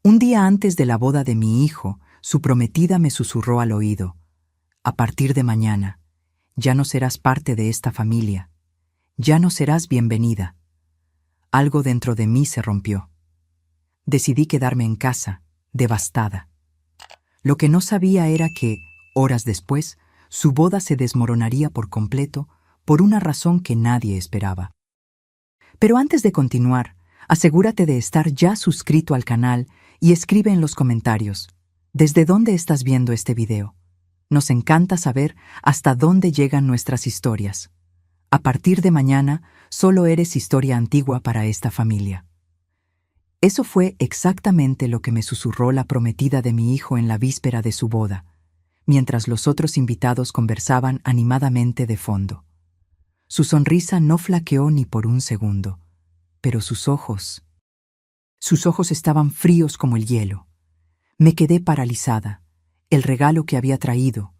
Un día antes de la boda de mi hijo, su prometida me susurró al oído: a partir de mañana, ya no serás parte de esta familia, ya no serás bienvenida. Algo dentro de mí se rompió. Decidí quedarme en casa, devastada. Lo que no sabía era que, horas después, su boda se desmoronaría por completo por una razón que nadie esperaba. Pero antes de continuar, asegúrate de estar ya suscrito al canal y escribe en los comentarios ¿desde dónde estás viendo este video? Nos encanta saber hasta dónde llegan nuestras historias. A partir de mañana, solo eres historia antigua para esta familia. Eso fue exactamente lo que me susurró la prometida de mi hijo en la víspera de su boda, mientras los otros invitados conversaban animadamente de fondo. Su sonrisa no flaqueó ni por un segundo, pero sus ojos estaban fríos como el hielo. Me quedé paralizada. El regalo que había traído,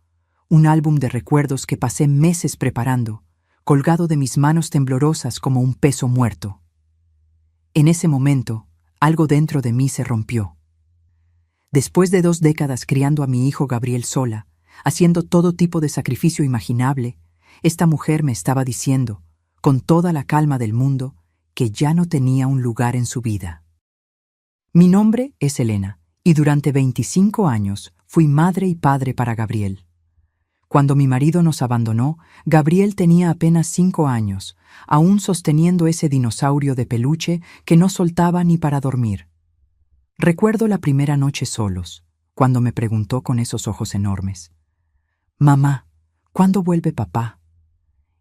un álbum de recuerdos que pasé meses preparando, colgado de mis manos temblorosas como un peso muerto. En ese momento, algo dentro de mí se rompió. Después de 2 décadas criando a mi hijo Gabriel sola, haciendo todo tipo de sacrificio imaginable, esta mujer me estaba diciendo, con toda la calma del mundo, que ya no tenía un lugar en su vida. Mi nombre es Elena, y durante 25 años fui madre y padre para Gabriel. Cuando mi marido nos abandonó, Gabriel tenía apenas 5 años, aún sosteniendo ese dinosaurio de peluche que no soltaba ni para dormir. Recuerdo la primera noche solos, cuando me preguntó con esos ojos enormes: «Mamá, ¿cuándo vuelve papá?».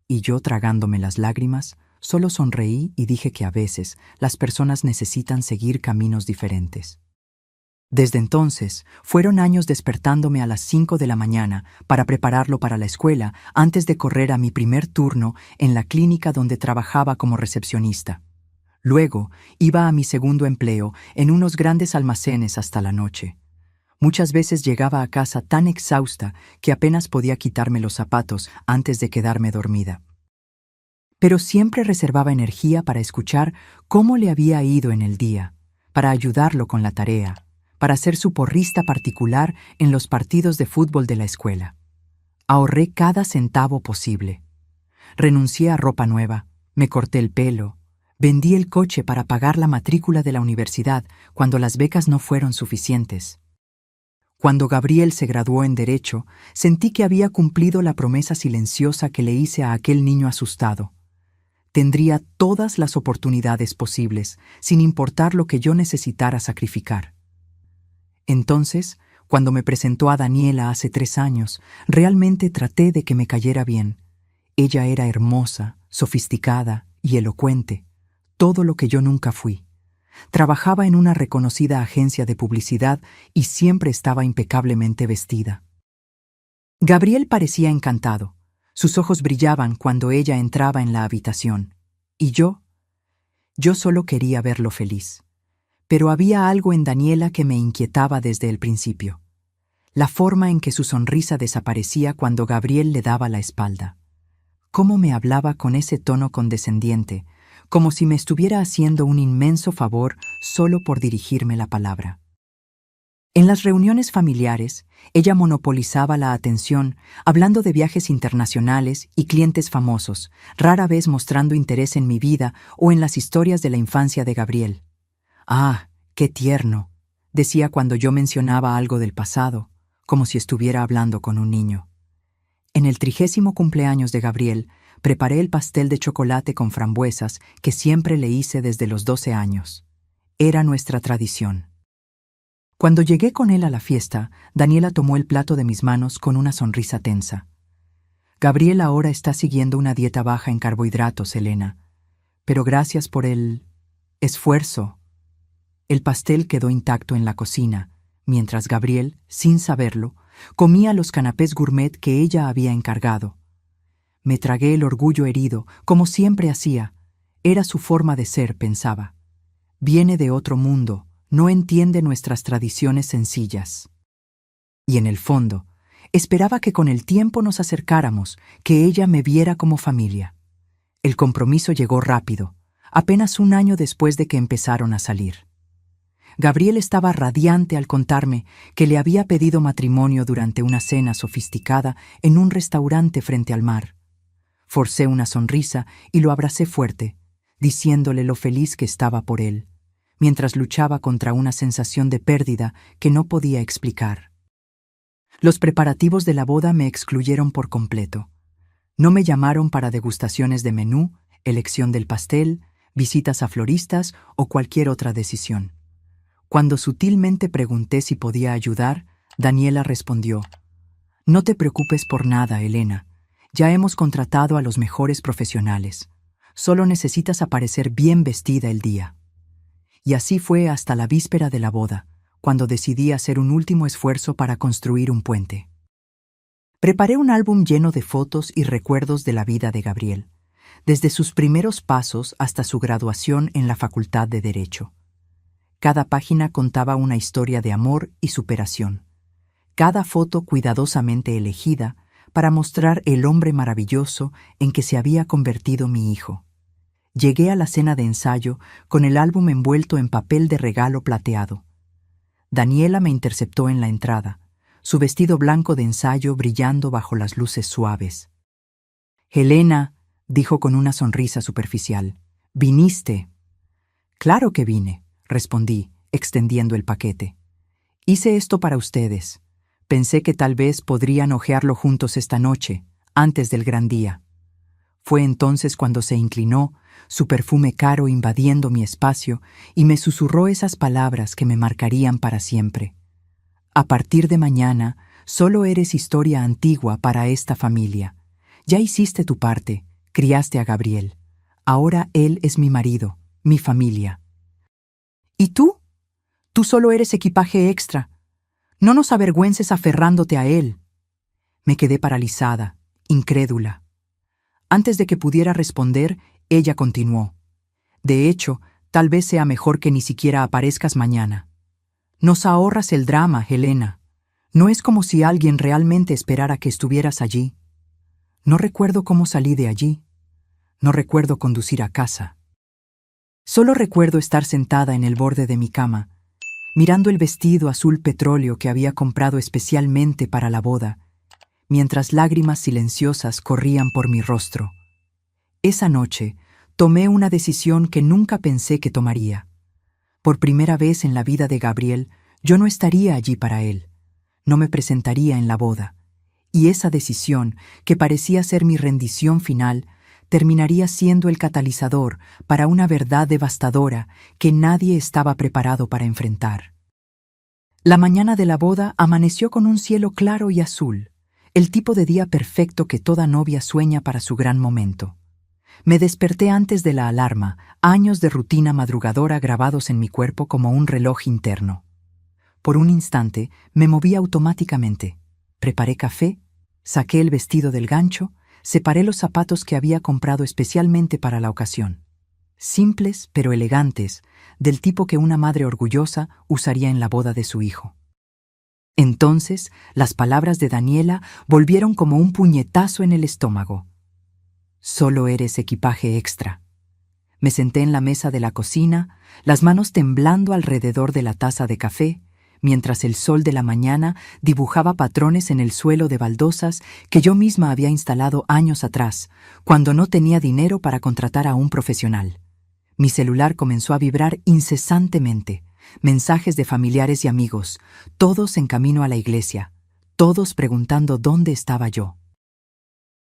Y yo, tragándome las lágrimas, solo sonreí y dije que a veces las personas necesitan seguir caminos diferentes. Desde entonces, fueron años despertándome a las 5 de la mañana para prepararlo para la escuela antes de correr a mi primer turno en la clínica donde trabajaba como recepcionista. Luego, iba a mi segundo empleo en unos grandes almacenes hasta la noche. Muchas veces llegaba a casa tan exhausta que apenas podía quitarme los zapatos antes de quedarme dormida. Pero siempre reservaba energía para escuchar cómo le había ido en el día, para ayudarlo con la tarea, para ser su porrista particular en los partidos de fútbol de la escuela. Ahorré cada centavo posible. Renuncié a ropa nueva, me corté el pelo, vendí el coche para pagar la matrícula de la universidad cuando las becas no fueron suficientes. Cuando Gabriel se graduó en Derecho, sentí que había cumplido la promesa silenciosa que le hice a aquel niño asustado. Tendría todas las oportunidades posibles, sin importar lo que yo necesitara sacrificar. Entonces, cuando me presentó a Daniela hace 3 años, realmente traté de que me cayera bien. Ella era hermosa, sofisticada y elocuente, todo lo que yo nunca fui. Trabajaba en una reconocida agencia de publicidad y siempre estaba impecablemente vestida. Gabriel parecía encantado. Sus ojos brillaban cuando ella entraba en la habitación. Y yo solo quería verlo feliz. Pero había algo en Daniela que me inquietaba desde el principio. La forma en que su sonrisa desaparecía cuando Gabriel le daba la espalda. Cómo me hablaba con ese tono condescendiente, como si me estuviera haciendo un inmenso favor solo por dirigirme la palabra. En las reuniones familiares, ella monopolizaba la atención, hablando de viajes internacionales y clientes famosos, rara vez mostrando interés en mi vida o en las historias de la infancia de Gabriel. «Ah, qué tierno», decía cuando yo mencionaba algo del pasado, como si estuviera hablando con un niño. En el 30º cumpleaños de Gabriel, preparé el pastel de chocolate con frambuesas que siempre le hice desde los 12 años. Era nuestra tradición. Cuando llegué con él a la fiesta, Daniela tomó el plato de mis manos con una sonrisa tensa. «Gabriel ahora está siguiendo una dieta baja en carbohidratos, Elena. Pero gracias por el esfuerzo». El pastel quedó intacto en la cocina, mientras Gabriel, sin saberlo, comía los canapés gourmet que ella había encargado. Me tragué el orgullo herido, como siempre hacía. Era su forma de ser, pensaba. Viene de otro mundo, no entiende nuestras tradiciones sencillas. Y en el fondo, esperaba que con el tiempo nos acercáramos, que ella me viera como familia. El compromiso llegó rápido, apenas 1 año después de que empezaron a salir. Gabriel estaba radiante al contarme que le había pedido matrimonio durante una cena sofisticada en un restaurante frente al mar. Forcé una sonrisa y lo abracé fuerte, diciéndole lo feliz que estaba por él, mientras luchaba contra una sensación de pérdida que no podía explicar. Los preparativos de la boda me excluyeron por completo. No me llamaron para degustaciones de menú, elección del pastel, visitas a floristas o cualquier otra decisión. Cuando sutilmente pregunté si podía ayudar, Daniela respondió: «No te preocupes por nada, Elena. Ya hemos contratado a los mejores profesionales. Solo necesitas aparecer bien vestida el día». Y así fue hasta la víspera de la boda, cuando decidí hacer un último esfuerzo para construir un puente. Preparé un álbum lleno de fotos y recuerdos de la vida de Gabriel, desde sus primeros pasos hasta su graduación en la Facultad de Derecho. Cada página contaba una historia de amor y superación. Cada foto cuidadosamente elegida para mostrar el hombre maravilloso en que se había convertido mi hijo. Llegué a la cena de ensayo con el álbum envuelto en papel de regalo plateado. Daniela me interceptó en la entrada, su vestido blanco de ensayo brillando bajo las luces suaves. «Helena», dijo con una sonrisa superficial, «¿viniste?» «Claro que vine», respondí, extendiendo el paquete. «Hice esto para ustedes. Pensé que tal vez podrían hojearlo juntos esta noche, antes del gran día». Fue entonces cuando se inclinó, su perfume caro invadiendo mi espacio, y me susurró esas palabras que me marcarían para siempre. «A partir de mañana, solo eres historia antigua para esta familia. Ya hiciste tu parte, criaste a Gabriel. Ahora él es mi marido, mi familia». «¿Y tú? Tú solo eres equipaje extra. No nos avergüences aferrándote a él». Me quedé paralizada, incrédula. Antes de que pudiera responder, ella continuó: «De hecho, tal vez sea mejor que ni siquiera aparezcas mañana. Nos ahorras el drama, Helena. No es como si alguien realmente esperara que estuvieras allí. No recuerdo cómo salí de allí. No recuerdo conducir a casa. Solo recuerdo estar sentada en el borde de mi cama, mirando el vestido azul petróleo que había comprado especialmente para la boda, mientras lágrimas silenciosas corrían por mi rostro. Esa noche tomé una decisión que nunca pensé que tomaría. Por primera vez en la vida de Gabriel, yo no estaría allí para él. No me presentaría en la boda. Y esa decisión, que parecía ser mi rendición final, terminaría siendo el catalizador para una verdad devastadora que nadie estaba preparado para enfrentar. La mañana de la boda amaneció con un cielo claro y azul, el tipo de día perfecto que toda novia sueña para su gran momento. Me desperté antes de la alarma, años de rutina madrugadora grabados en mi cuerpo como un reloj interno. Por un instante me moví automáticamente. Preparé café, saqué el vestido del gancho, separé los zapatos que había comprado especialmente para la ocasión. Simples pero elegantes, del tipo que una madre orgullosa usaría en la boda de su hijo. Entonces, las palabras de Daniela volvieron como un puñetazo en el estómago. «Solo eres equipaje extra». Me senté en la mesa de la cocina, las manos temblando alrededor de la taza de café, mientras el sol de la mañana dibujaba patrones en el suelo de baldosas que yo misma había instalado años atrás, cuando no tenía dinero para contratar a un profesional. Mi celular comenzó a vibrar incesantemente, mensajes de familiares y amigos, todos en camino a la iglesia, todos preguntando dónde estaba yo.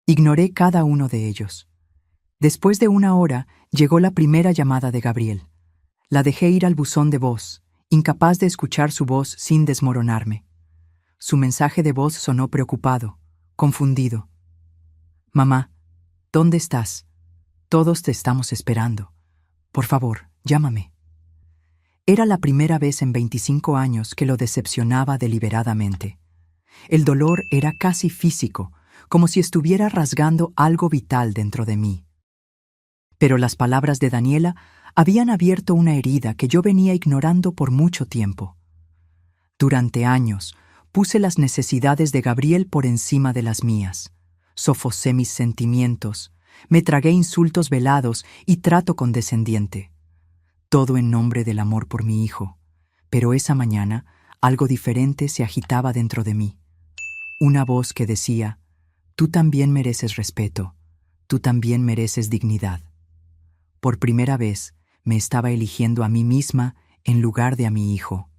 Ignoré cada uno de ellos. Después de una hora, llegó la primera llamada de Gabriel. La dejé ir al buzón de voz, incapaz de escuchar su voz sin desmoronarme. Su mensaje de voz sonó preocupado, confundido. «Mamá, ¿dónde estás? Todos te estamos esperando. Por favor, llámame». Era la primera vez en 25 años que lo decepcionaba deliberadamente. El dolor era casi físico, como si estuviera rasgando algo vital dentro de mí. Pero las palabras de Daniela habían abierto una herida que yo venía ignorando por mucho tiempo. Durante años, puse las necesidades de Gabriel por encima de las mías. Sofocé mis sentimientos, me tragué insultos velados y trato condescendiente. Todo en nombre del amor por mi hijo. Pero esa mañana, algo diferente se agitaba dentro de mí. Una voz que decía: tú también mereces respeto, tú también mereces dignidad. Por primera vez, me estaba eligiendo a mí misma en lugar de a mi hijo.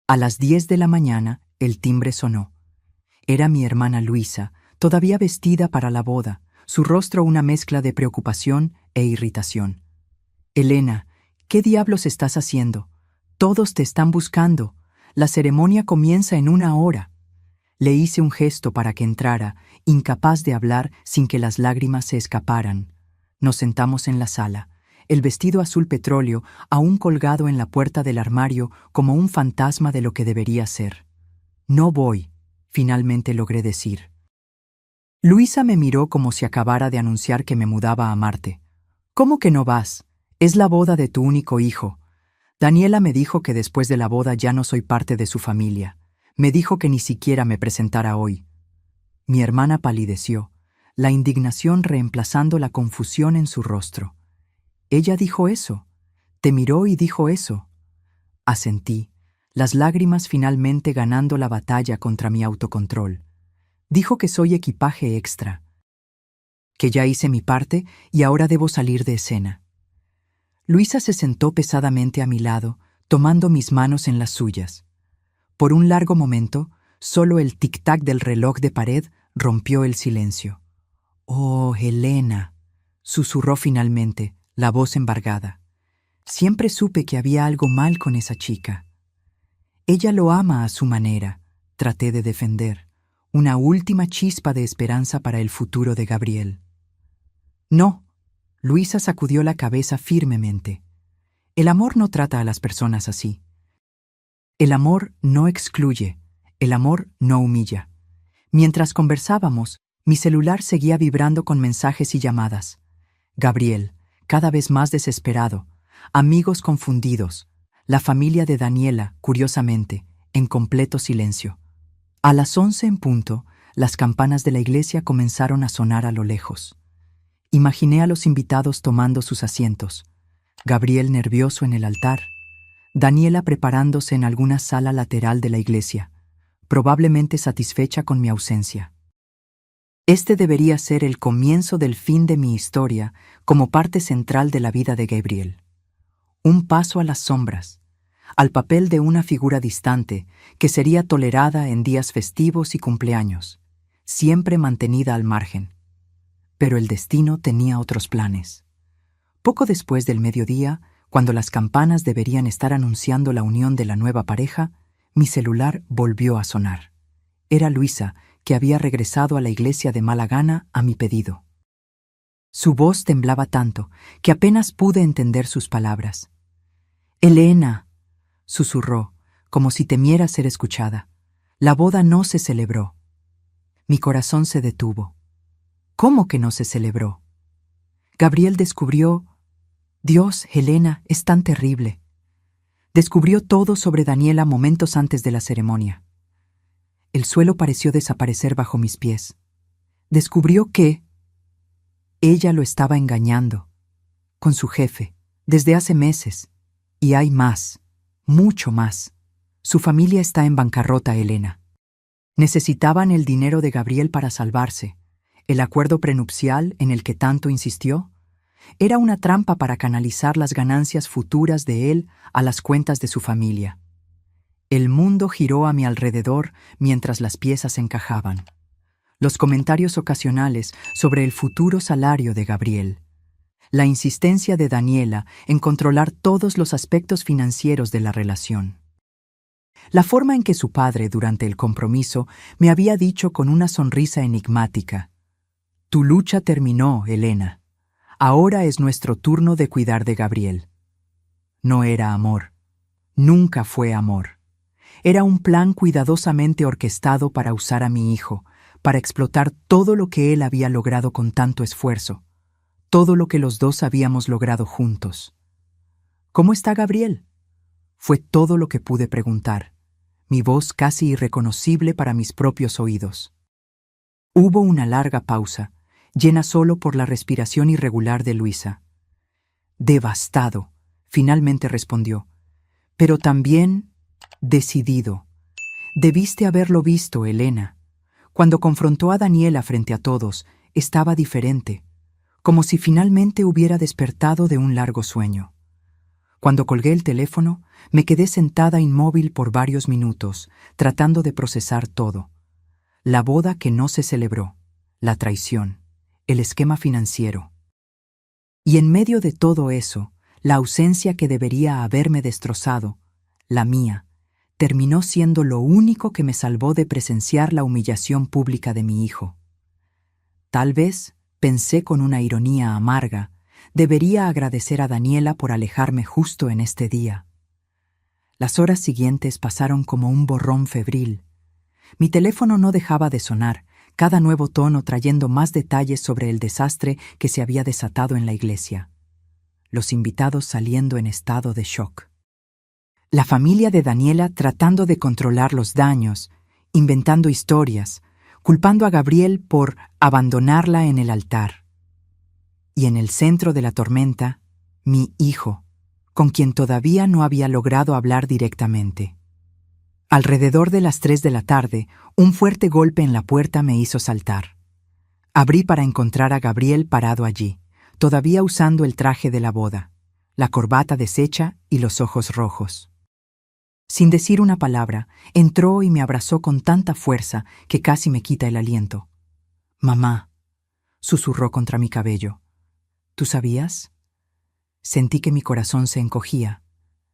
A las 10 de la mañana, el timbre sonó. Era mi hermana Luisa, todavía vestida para la boda, su rostro una mezcla de preocupación e irritación. Elena, ¿qué diablos estás haciendo? Todos te están buscando. La ceremonia comienza en 1 hora. Le hice un gesto para que entrara, incapaz de hablar sin que las lágrimas se escaparan. Nos sentamos en la sala, el vestido azul petróleo aún colgado en la puerta del armario como un fantasma de lo que debería ser. No voy, finalmente logré decir. Luisa me miró como si acabara de anunciar que me mudaba a Marte. ¿Cómo que no vas? Es la boda de tu único hijo. Daniela me dijo que después de la boda ya no soy parte de su familia. Me dijo que ni siquiera me presentara hoy. Mi hermana palideció, la indignación reemplazando la confusión en su rostro. Ella dijo eso. Te miró y dijo eso. Asentí, las lágrimas finalmente ganando la batalla contra mi autocontrol. Dijo que soy equipaje extra, que ya hice mi parte y ahora debo salir de escena. Luisa se sentó pesadamente a mi lado, tomando mis manos en las suyas. Por un largo momento, solo el tic-tac del reloj de pared rompió el silencio. «Oh, Helena», susurró finalmente, la voz embargada. «Siempre supe que había algo mal con esa chica. Ella lo ama a su manera», traté de defender, una última chispa de esperanza para el futuro de Gabriel. «No», Luisa sacudió la cabeza firmemente. «El amor no trata a las personas así. El amor no excluye, el amor no humilla». Mientras conversábamos, mi celular seguía vibrando con mensajes y llamadas. Gabriel, cada vez más desesperado, amigos confundidos, la familia de Daniela, curiosamente, en completo silencio. A las 11 en punto, las campanas de la iglesia comenzaron a sonar a lo lejos. Imaginé a los invitados tomando sus asientos, Gabriel nervioso en el altar, Daniela preparándose en alguna sala lateral de la iglesia, probablemente satisfecha con mi ausencia. Este debería ser el comienzo del fin de mi historia como parte central de la vida de Gabriel. Un paso a las sombras, al papel de una figura distante que sería tolerada en días festivos y cumpleaños, siempre mantenida al margen. Pero el destino tenía otros planes. Poco después del mediodía, cuando las campanas deberían estar anunciando la unión de la nueva pareja, mi celular volvió a sonar. Era Luisa, que había regresado a la iglesia de mala gana a mi pedido. Su voz temblaba tanto que apenas pude entender sus palabras. «Elena», susurró, como si temiera ser escuchada. «La boda no se celebró». Mi corazón se detuvo. «¿Cómo que no se celebró?» Gabriel descubrió... Dios, Helena, es tan terrible. Descubrió todo sobre Daniela momentos antes de la ceremonia. El suelo pareció desaparecer bajo mis pies. Descubrió que ella lo estaba engañando, con su jefe, desde hace meses. Y hay más, mucho más. Su familia está en bancarrota, Helena. Necesitaban el dinero de Gabriel para salvarse. El acuerdo prenupcial en el que tanto insistió era una trampa para canalizar las ganancias futuras de él a las cuentas de su familia. El mundo giró a mi alrededor mientras las piezas encajaban. Los comentarios ocasionales sobre el futuro salario de Gabriel. La insistencia de Daniela en controlar todos los aspectos financieros de la relación. La forma en que su padre, durante el compromiso, me había dicho con una sonrisa enigmática: «Tu lucha terminó, Helena. Ahora es nuestro turno de cuidar de Gabriel». No era amor. Nunca fue amor. Era un plan cuidadosamente orquestado para usar a mi hijo, para explotar todo lo que él había logrado con tanto esfuerzo, todo lo que los dos habíamos logrado juntos. «¿Cómo está Gabriel?», fue todo lo que pude preguntar, mi voz casi irreconocible para mis propios oídos. Hubo una larga pausa, llena solo por la respiración irregular de Luisa. «Devastado», finalmente respondió, pero también decidido. Debiste haberlo visto, Elena. Cuando confrontó a Daniela frente a todos, estaba diferente, como si finalmente hubiera despertado de un largo sueño. Cuando colgué el teléfono, me quedé sentada inmóvil por varios minutos, tratando de procesar todo. La boda que no se celebró, la traición, el esquema financiero. Y en medio de todo eso, la ausencia que debería haberme destrozado, la mía, terminó siendo lo único que me salvó de presenciar la humillación pública de mi hijo. Tal vez, pensé con una ironía amarga, debería agradecer a Daniela por alejarme justo en este día. Las horas siguientes pasaron como un borrón febril. Mi teléfono no dejaba de sonar, cada nuevo tono trayendo más detalles sobre el desastre que se había desatado en la iglesia. Los invitados saliendo en estado de shock. La familia de Daniela tratando de controlar los daños, inventando historias, culpando a Gabriel por abandonarla en el altar. Y en el centro de la tormenta, mi hijo, con quien todavía no había logrado hablar directamente. Alrededor de las 3 de la tarde, un fuerte golpe en la puerta me hizo saltar. Abrí para encontrar a Gabriel parado allí, todavía usando el traje de la boda, la corbata deshecha y los ojos rojos. Sin decir una palabra, entró y me abrazó con tanta fuerza que casi me quita el aliento. «Mamá», susurró contra mi cabello. «¿Tú sabías?» Sentí que mi corazón se encogía.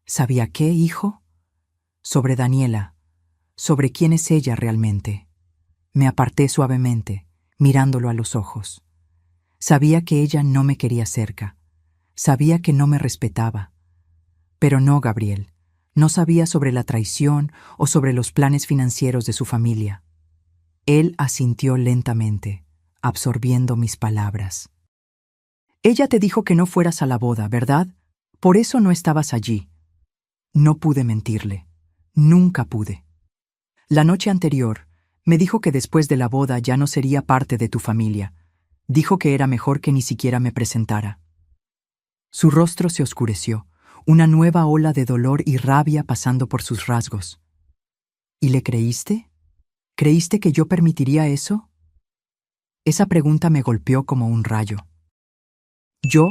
¿Sabía qué, hijo? Sobre Daniela, sobre quién es ella realmente. Me aparté suavemente, mirándolo a los ojos. Sabía que ella no me quería cerca. Sabía que no me respetaba. Pero no, Gabriel. No sabía sobre la traición o sobre los planes financieros de su familia. Él asintió lentamente, absorbiendo mis palabras. Ella te dijo que no fueras a la boda, ¿verdad? Por eso no estabas allí. No pude mentirle. Nunca pude. La noche anterior, me dijo que después de la boda ya no sería parte de tu familia. Dijo que era mejor que ni siquiera me presentara. Su rostro se oscureció, una nueva ola de dolor y rabia pasando por sus rasgos. ¿Y le creíste? ¿Creíste que yo permitiría eso? Esa pregunta me golpeó como un rayo. Yo,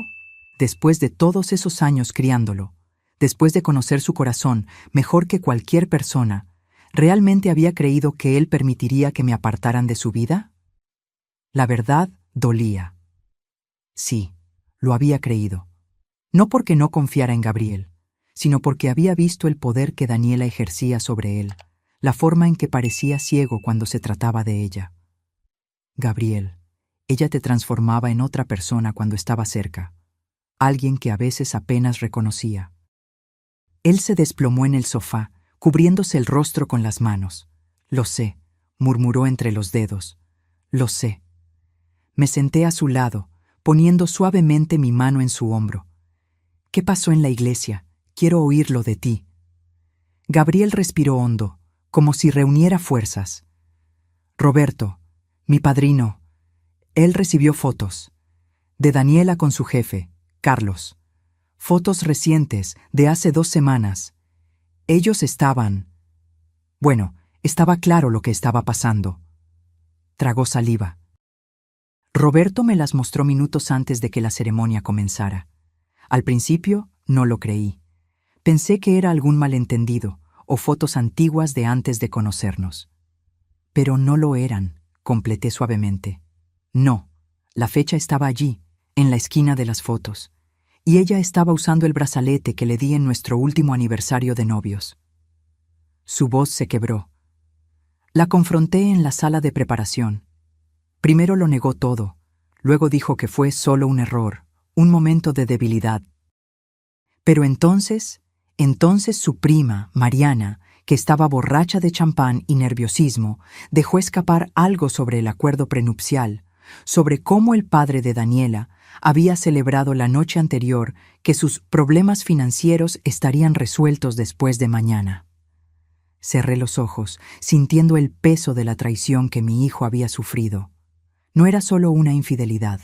después de todos esos años criándolo, después de conocer su corazón mejor que cualquier persona, ¿realmente había creído que él permitiría que me apartaran de su vida? La verdad dolía. Sí, lo había creído. No porque no confiara en Gabriel, sino porque había visto el poder que Daniela ejercía sobre él, la forma en que parecía ciego cuando se trataba de ella. Gabriel, ella te transformaba en otra persona cuando estaba cerca, alguien que a veces apenas reconocía. Él se desplomó en el sofá, cubriéndose el rostro con las manos. «Lo sé», murmuró entre los dedos. «Lo sé». Me senté a su lado, poniendo suavemente mi mano en su hombro. «¿Qué pasó en la iglesia? Quiero oírlo de ti». Gabriel respiró hondo, como si reuniera fuerzas. «Roberto, mi padrino, él recibió fotos. De Daniela con su jefe, Carlos. Fotos recientes, de hace 2 semanas. Ellos estaban... Bueno, estaba claro lo que estaba pasando». Tragó saliva. Roberto me las mostró minutos antes de que la ceremonia comenzara. Al principio, no lo creí. Pensé que era algún malentendido o fotos antiguas de antes de conocernos. Pero no lo eran, completé suavemente. No, la fecha estaba allí, en la esquina de las fotos, y ella estaba usando el brazalete que le di en nuestro último aniversario de novios. Su voz se quebró. La confronté en la sala de preparación. Primero lo negó todo, luego dijo que fue solo un error, un momento de debilidad. Pero entonces su prima, Mariana, que estaba borracha de champán y nerviosismo, dejó escapar algo sobre el acuerdo prenupcial, sobre cómo el padre de Daniela había celebrado la noche anterior que sus problemas financieros estarían resueltos después de mañana. Cerré los ojos, sintiendo el peso de la traición que mi hijo había sufrido. No era solo una infidelidad.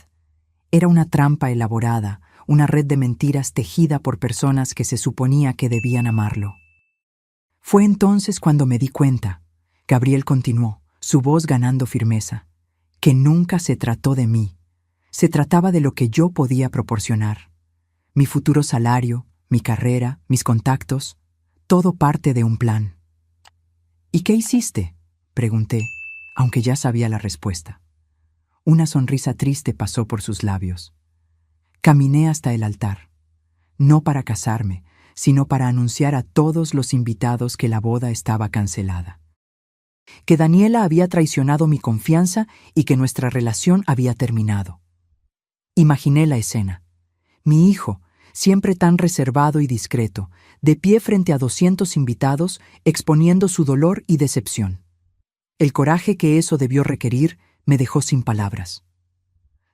Era una trampa elaborada, una red de mentiras tejida por personas que se suponía que debían amarlo. Fue entonces cuando me di cuenta, Gabriel continuó, su voz ganando firmeza, que nunca se trató de mí. Se trataba de lo que yo podía proporcionar. Mi futuro salario, mi carrera, mis contactos, todo parte de un plan. ¿Y qué hiciste?, pregunté, aunque ya sabía la respuesta. Una sonrisa triste pasó por sus labios. Caminé hasta el altar, no para casarme, sino para anunciar a todos los invitados que la boda estaba cancelada. Que Daniela había traicionado mi confianza y que nuestra relación había terminado. Imaginé la escena. Mi hijo, siempre tan reservado y discreto, de pie frente a 200 invitados, exponiendo su dolor y decepción. El coraje que eso debió requerir me dejó sin palabras.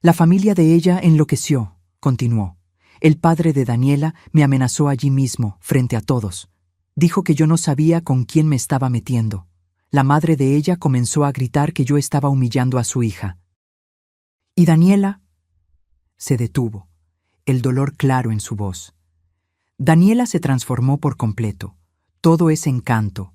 La familia de ella enloqueció, continuó. El padre de Daniela me amenazó allí mismo, frente a todos. Dijo que yo no sabía con quién me estaba metiendo. La madre de ella comenzó a gritar que yo estaba humillando a su hija. ¿Y Daniela? Se detuvo, el dolor claro en su voz. Daniela se transformó por completo. Todo ese encanto,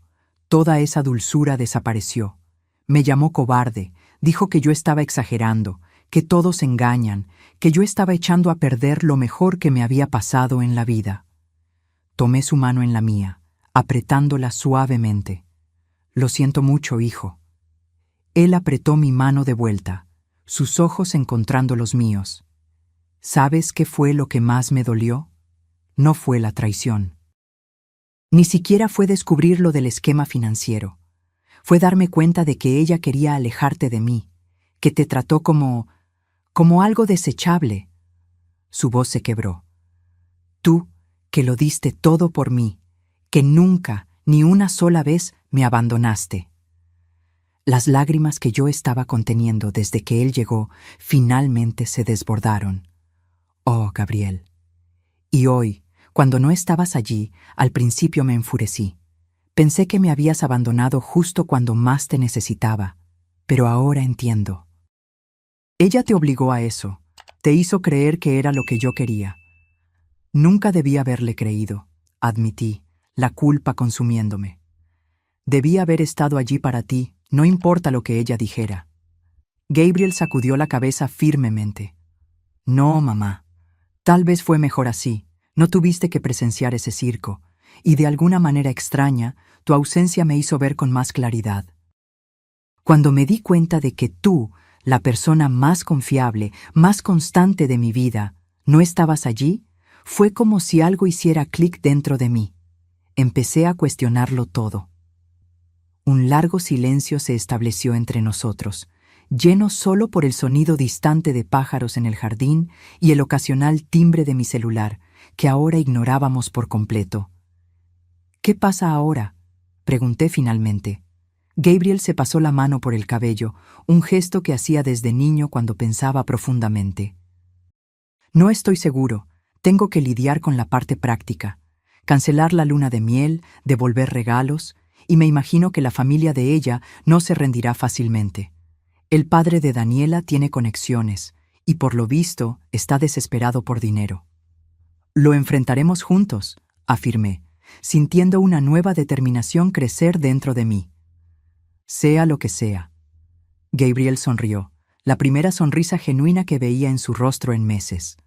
toda esa dulzura desapareció. Me llamó cobarde, dijo que yo estaba exagerando, que todos engañan, que yo estaba echando a perder lo mejor que me había pasado en la vida. Tomé su mano en la mía, apretándola suavemente. Lo siento mucho, hijo. Él apretó mi mano de vuelta, sus ojos encontrando los míos. ¿Sabes qué fue lo que más me dolió? No fue la traición. Ni siquiera fue descubrir lo del esquema financiero. Fue darme cuenta de que ella quería alejarte de mí, que te trató como algo desechable. Su voz se quebró. Tú, que lo diste todo por mí, que nunca, ni una sola vez, me abandonaste. Las lágrimas que yo estaba conteniendo desde que él llegó, finalmente se desbordaron. Oh, Gabriel. Y hoy, cuando no estabas allí, al principio me enfurecí. Pensé que me habías abandonado justo cuando más te necesitaba, pero ahora entiendo. Ella te obligó a eso, te hizo creer que era lo que yo quería. Nunca debí haberle creído, admití, la culpa consumiéndome. Debí haber estado allí para ti, no importa lo que ella dijera. Gabriel sacudió la cabeza firmemente. No, mamá. Tal vez fue mejor así. No tuviste que presenciar ese circo, y de alguna manera extraña, tu ausencia me hizo ver con más claridad. Cuando me di cuenta de que tú, la persona más confiable, más constante de mi vida, no estabas allí, fue como si algo hiciera clic dentro de mí. Empecé a cuestionarlo todo. Un largo silencio se estableció entre nosotros, lleno solo por el sonido distante de pájaros en el jardín y el ocasional timbre de mi celular, que ahora ignorábamos por completo. ¿Qué pasa ahora?, pregunté finalmente. Gabriel se pasó la mano por el cabello, un gesto que hacía desde niño cuando pensaba profundamente. No estoy seguro, tengo que lidiar con la parte práctica, cancelar la luna de miel, devolver regalos, y me imagino que la familia de ella no se rendirá fácilmente. El padre de Daniela tiene conexiones, y por lo visto está desesperado por dinero. Lo enfrentaremos juntos, afirmé, sintiendo una nueva determinación crecer dentro de mí. Sea lo que sea. Gabriel sonrió, la primera sonrisa genuina que veía en su rostro en meses.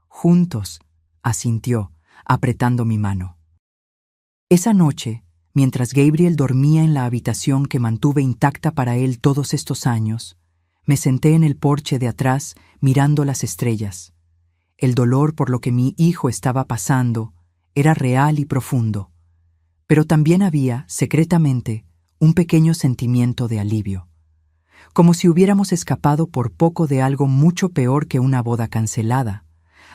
Juntos, asintió, apretando mi mano. Esa noche, mientras Gabriel dormía en la habitación que mantuve intacta para él todos estos años, me senté en el porche de atrás mirando las estrellas. El dolor por lo que mi hijo estaba pasando era real y profundo, pero también había, secretamente, un pequeño sentimiento de alivio, como si hubiéramos escapado por poco de algo mucho peor que una boda cancelada,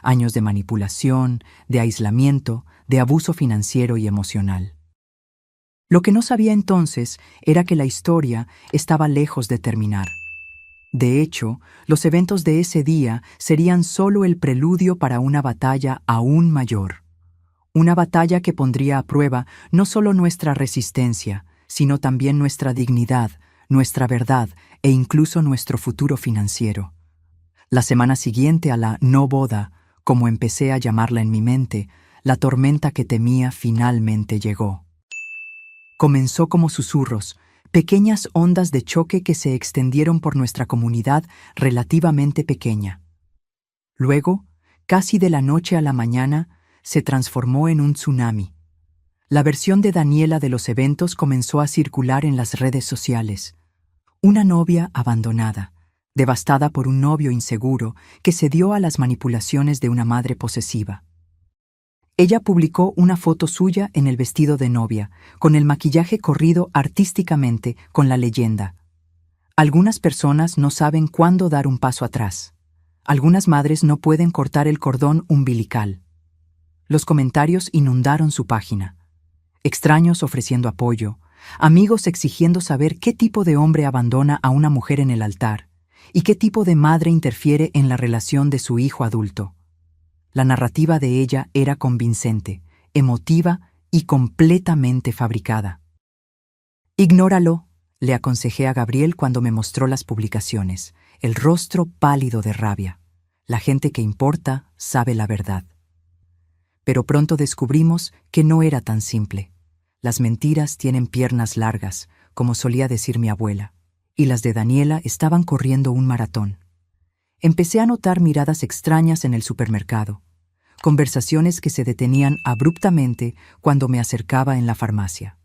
años de manipulación, de aislamiento, de abuso financiero y emocional. Lo que no sabía entonces era que la historia estaba lejos de terminar. De hecho, los eventos de ese día serían solo el preludio para una batalla aún mayor. Una batalla que pondría a prueba no solo nuestra resistencia, sino también nuestra dignidad, nuestra verdad e incluso nuestro futuro financiero. La semana siguiente a la no boda, como empecé a llamarla en mi mente, la tormenta que temía finalmente llegó. Comenzó como susurros, pequeñas ondas de choque que se extendieron por nuestra comunidad relativamente pequeña. Luego, casi de la noche a la mañana, se transformó en un tsunami. La versión de Daniela de los eventos comenzó a circular en las redes sociales. Una novia abandonada, devastada por un novio inseguro que cedió a las manipulaciones de una madre posesiva. Ella publicó una foto suya en el vestido de novia, con el maquillaje corrido artísticamente con la leyenda: algunas personas no saben cuándo dar un paso atrás. Algunas madres no pueden cortar el cordón umbilical. Los comentarios inundaron su página. Extraños ofreciendo apoyo, amigos exigiendo saber qué tipo de hombre abandona a una mujer en el altar y qué tipo de madre interfiere en la relación de su hijo adulto. La narrativa de ella era convincente, emotiva y completamente fabricada. «Ignóralo», le aconsejé a Gabriel cuando me mostró las publicaciones, el rostro pálido de rabia. La gente que importa sabe la verdad. Pero pronto descubrimos que no era tan simple. Las mentiras tienen piernas largas, como solía decir mi abuela, y las de Daniela estaban corriendo un maratón. Empecé a notar miradas extrañas en el supermercado, conversaciones que se detenían abruptamente cuando me acercaba en la farmacia.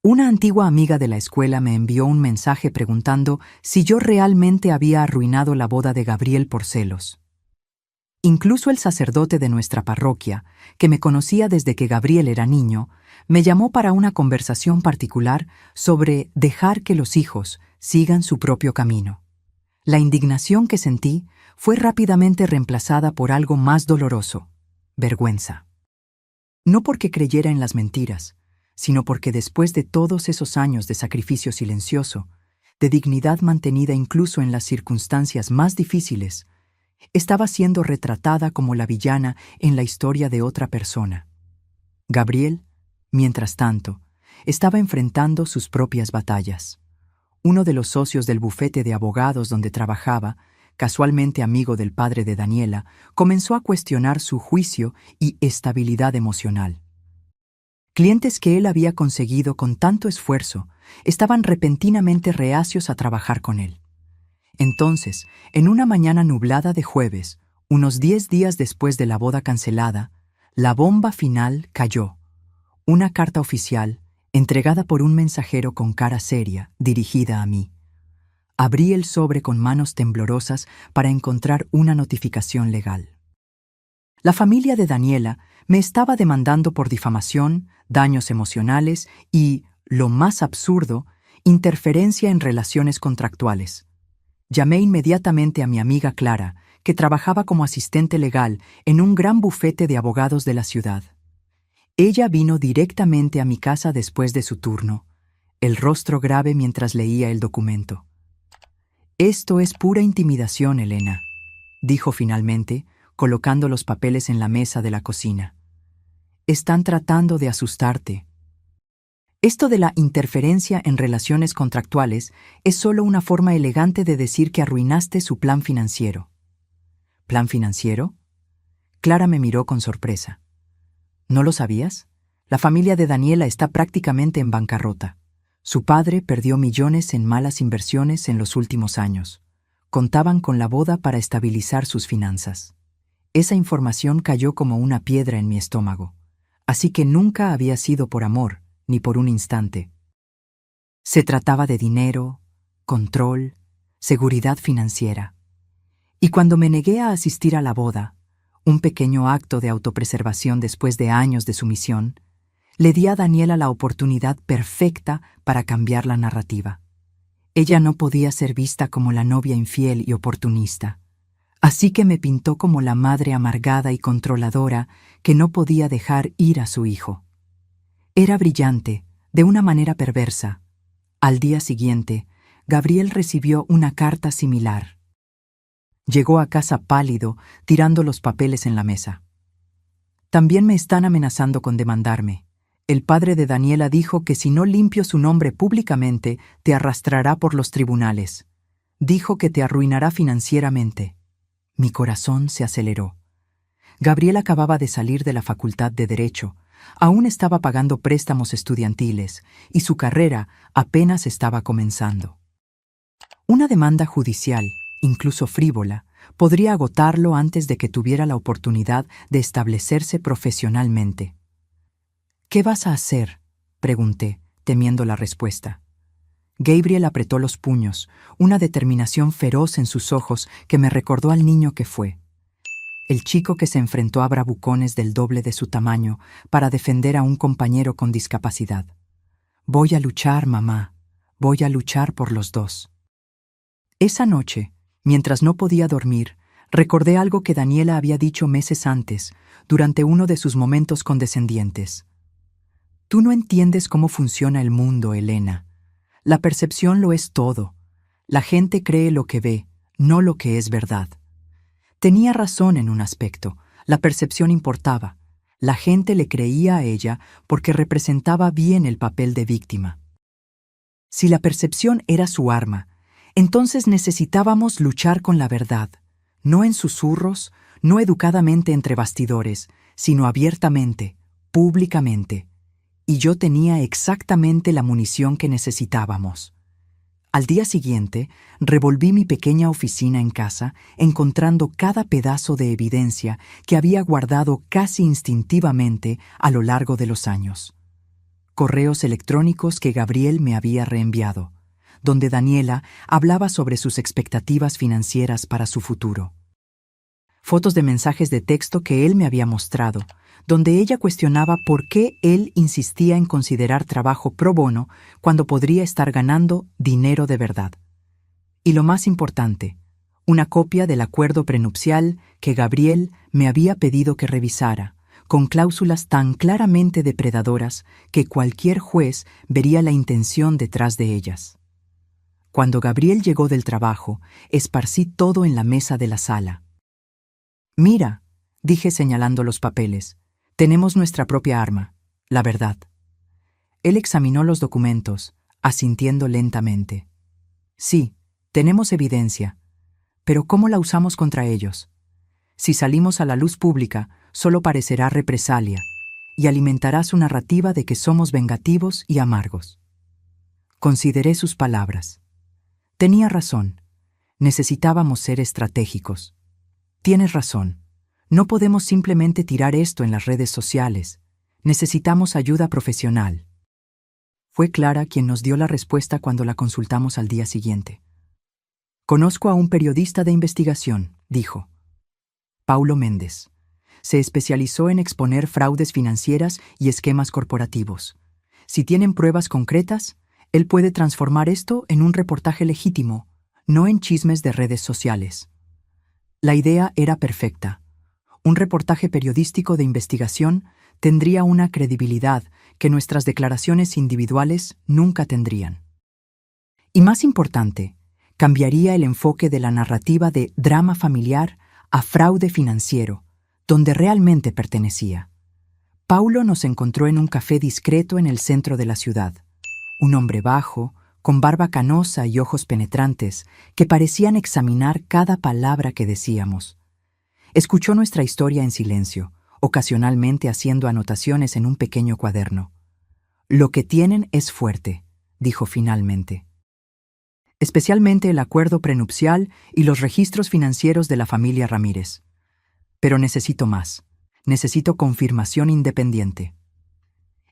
Una antigua amiga de la escuela me envió un mensaje preguntando si yo realmente había arruinado la boda de Gabriel por celos. Incluso el sacerdote de nuestra parroquia, que me conocía desde que Gabriel era niño, me llamó para una conversación particular sobre dejar que los hijos sigan su propio camino. La indignación que sentí fue rápidamente reemplazada por algo más doloroso: vergüenza. No porque creyera en las mentiras, sino porque después de todos esos años de sacrificio silencioso, de dignidad mantenida incluso en las circunstancias más difíciles, estaba siendo retratada como la villana en la historia de otra persona. Gabriel, mientras tanto, estaba enfrentando sus propias batallas. Uno de los socios del bufete de abogados donde trabajaba, casualmente amigo del padre de Daniela, comenzó a cuestionar su juicio y estabilidad emocional. Clientes que él había conseguido con tanto esfuerzo estaban repentinamente reacios a trabajar con él. Entonces, en una mañana nublada de jueves, unos 10 días después de la boda cancelada, la bomba final cayó. Una carta oficial, entregada por un mensajero con cara seria, dirigida a mí. Abrí el sobre con manos temblorosas para encontrar una notificación legal. La familia de Daniela me estaba demandando por difamación, daños emocionales y, lo más absurdo, interferencia en relaciones contractuales. Llamé inmediatamente a mi amiga Clara, que trabajaba como asistente legal en un gran bufete de abogados de la ciudad. Ella vino directamente a mi casa después de su turno, el rostro grave mientras leía el documento. «Esto es pura intimidación, Elena», dijo finalmente, colocando los papeles en la mesa de la cocina. «Están tratando de asustarte». Esto de la interferencia en relaciones contractuales es solo una forma elegante de decir que arruinaste su plan financiero. ¿Plan financiero? Clara me miró con sorpresa. ¿No lo sabías? La familia de Daniela está prácticamente en bancarrota. Su padre perdió millones en malas inversiones en los últimos años. Contaban con la boda para estabilizar sus finanzas. Esa información cayó como una piedra en mi estómago. Así que nunca había sido por amor, ni por un instante. Se trataba de dinero, control, seguridad financiera. Y cuando me negué a asistir a la boda, un pequeño acto de autopreservación después de años de sumisión, le di a Daniela la oportunidad perfecta para cambiar la narrativa. Ella no podía ser vista como la novia infiel y oportunista. Así que me pintó como la madre amargada y controladora que no podía dejar ir a su hijo. Era brillante, de una manera perversa. Al día siguiente, Gabriel recibió una carta similar. Llegó a casa pálido, tirando los papeles en la mesa. «También me están amenazando con demandarme. El padre de Daniela dijo que si no limpio su nombre públicamente, te arrastrará por los tribunales. Dijo que te arruinará financieramente». Mi corazón se aceleró. Gabriel acababa de salir de la Facultad de Derecho, aún estaba pagando préstamos estudiantiles y su carrera apenas estaba comenzando. Una demanda judicial, incluso frívola, podría agotarlo antes de que tuviera la oportunidad de establecerse profesionalmente. «¿Qué vas a hacer?», pregunté, temiendo la respuesta. Gabriel apretó los puños, una determinación feroz en sus ojos que me recordó al niño que fue. El chico que se enfrentó a bravucones del doble de su tamaño para defender a un compañero con discapacidad. «Voy a luchar, mamá. Voy a luchar por los dos». Esa noche, mientras no podía dormir, recordé algo que Daniela había dicho meses antes, durante uno de sus momentos condescendientes. «Tú no entiendes cómo funciona el mundo, Elena. La percepción lo es todo. La gente cree lo que ve, no lo que es verdad». Tenía razón en un aspecto. La percepción importaba. La gente le creía a ella porque representaba bien el papel de víctima. Si la percepción era su arma, entonces necesitábamos luchar con la verdad, no en susurros, no educadamente entre bastidores, sino abiertamente, públicamente. Y yo tenía exactamente la munición que necesitábamos. Al día siguiente, revolví mi pequeña oficina en casa, encontrando cada pedazo de evidencia que había guardado casi instintivamente a lo largo de los años. Correos electrónicos que Gabriel me había reenviado, donde Daniela hablaba sobre sus expectativas financieras para su futuro. Fotos de mensajes de texto que él me había mostrado, donde ella cuestionaba por qué él insistía en considerar trabajo pro bono cuando podría estar ganando dinero de verdad. Y lo más importante, una copia del acuerdo prenupcial que Gabriel me había pedido que revisara, con cláusulas tan claramente depredadoras que cualquier juez vería la intención detrás de ellas. Cuando Gabriel llegó del trabajo, esparcí todo en la mesa de la sala. «Mira», dije señalando los papeles, «tenemos nuestra propia arma, la verdad». Él examinó los documentos, asintiendo lentamente. «Sí, tenemos evidencia, pero ¿cómo la usamos contra ellos? Si salimos a la luz pública, solo parecerá represalia y alimentará su narrativa de que somos vengativos y amargos». Consideré sus palabras. Tenía razón. Necesitábamos ser estratégicos. Tienes razón. No podemos simplemente tirar esto en las redes sociales. Necesitamos ayuda profesional. Fue Clara quien nos dio la respuesta cuando la consultamos al día siguiente. «Conozco a un periodista de investigación», dijo. Paulo Méndez. Se especializó en exponer fraudes financieras y esquemas corporativos. Si tienen pruebas concretas, él puede transformar esto en un reportaje legítimo, no en chismes de redes sociales. La idea era perfecta. Un reportaje periodístico de investigación tendría una credibilidad que nuestras declaraciones individuales nunca tendrían. Y más importante, cambiaría el enfoque de la narrativa de drama familiar a fraude financiero, donde realmente pertenecía. Paulo nos encontró en un café discreto en el centro de la ciudad. Un hombre bajo, con barba canosa y ojos penetrantes, que parecían examinar cada palabra que decíamos. Escuchó nuestra historia en silencio, ocasionalmente haciendo anotaciones en un pequeño cuaderno. «Lo que tienen es fuerte», dijo finalmente. «Especialmente el acuerdo prenupcial y los registros financieros de la familia Ramírez. Pero necesito más. Necesito confirmación independiente».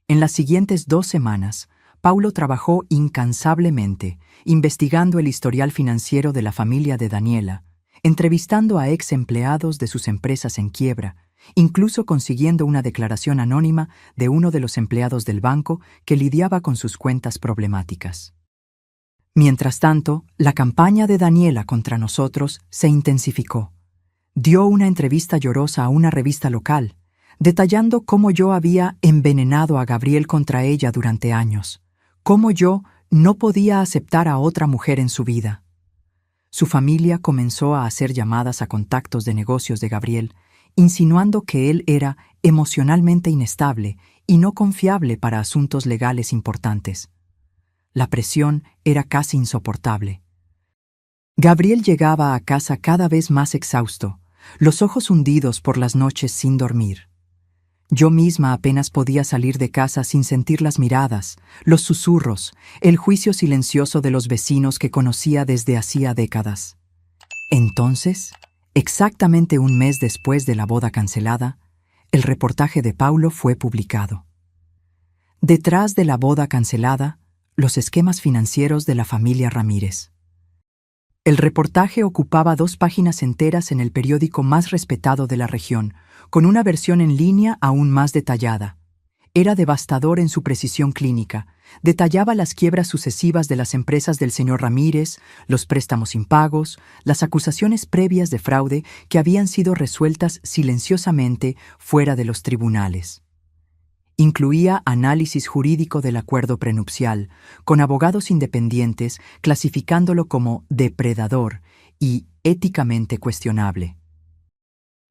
En las siguientes 2 semanas, Paulo trabajó incansablemente, investigando el historial financiero de la familia de Daniela, entrevistando a ex empleados de sus empresas en quiebra, incluso consiguiendo una declaración anónima de uno de los empleados del banco que lidiaba con sus cuentas problemáticas. Mientras tanto, la campaña de Daniela contra nosotros se intensificó. Dio una entrevista llorosa a una revista local, detallando cómo yo había envenenado a Gabriel contra ella durante años, cómo yo no podía aceptar a otra mujer en su vida. Su familia comenzó a hacer llamadas a contactos de negocios de Gabriel, insinuando que él era emocionalmente inestable y no confiable para asuntos legales importantes. La presión era casi insoportable. Gabriel llegaba a casa cada vez más exhausto, los ojos hundidos por las noches sin dormir. Yo misma apenas podía salir de casa sin sentir las miradas, los susurros, el juicio silencioso de los vecinos que conocía desde hacía décadas. Entonces, exactamente un mes después de la boda cancelada, el reportaje de Paulo fue publicado. Detrás de la boda cancelada, los esquemas financieros de la familia Ramírez. El reportaje ocupaba 2 páginas enteras en el periódico más respetado de la región, con una versión en línea aún más detallada. Era devastador en su precisión clínica. Detallaba las quiebras sucesivas de las empresas del señor Ramírez, los préstamos impagos, las acusaciones previas de fraude que habían sido resueltas silenciosamente fuera de los tribunales. Incluía análisis jurídico del acuerdo prenupcial, con abogados independientes clasificándolo como depredador y éticamente cuestionable.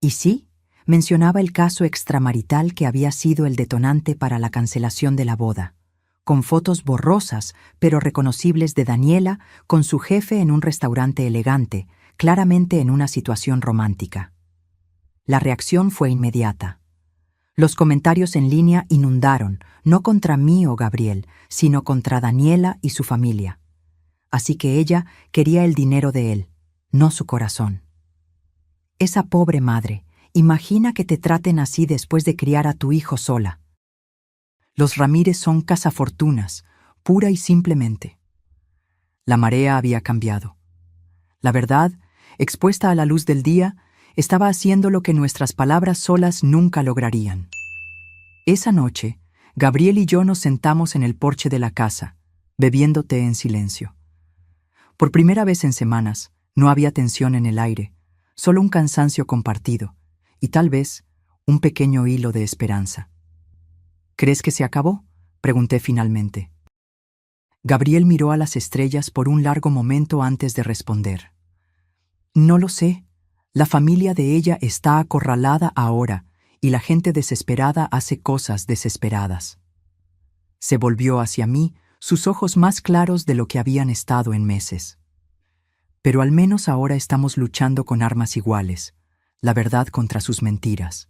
Y sí, mencionaba el caso extramarital que había sido el detonante para la cancelación de la boda, con fotos borrosas pero reconocibles de Daniela con su jefe en un restaurante elegante, claramente en una situación romántica. La reacción fue inmediata. Los comentarios en línea inundaron, no contra mí o Gabriel, sino contra Daniela y su familia. Así que ella quería el dinero de él, no su corazón. Esa pobre madre, imagina que te traten así después de criar a tu hijo sola. Los Ramírez son cazafortunas, pura y simplemente. La marea había cambiado. La verdad, expuesta a la luz del día, estaba haciendo lo que nuestras palabras solas nunca lograrían. Esa noche, Gabriel y yo nos sentamos en el porche de la casa, bebiendo té en silencio. Por primera vez en semanas, no había tensión en el aire, solo un cansancio compartido, y tal vez un pequeño hilo de esperanza. ¿Crees que se acabó?, pregunté finalmente. Gabriel miró a las estrellas por un largo momento antes de responder. No lo sé. La familia de ella está acorralada ahora y la gente desesperada hace cosas desesperadas. Se volvió hacia mí, sus ojos más claros de lo que habían estado en meses. Pero al menos ahora estamos luchando con armas iguales, la verdad contra sus mentiras.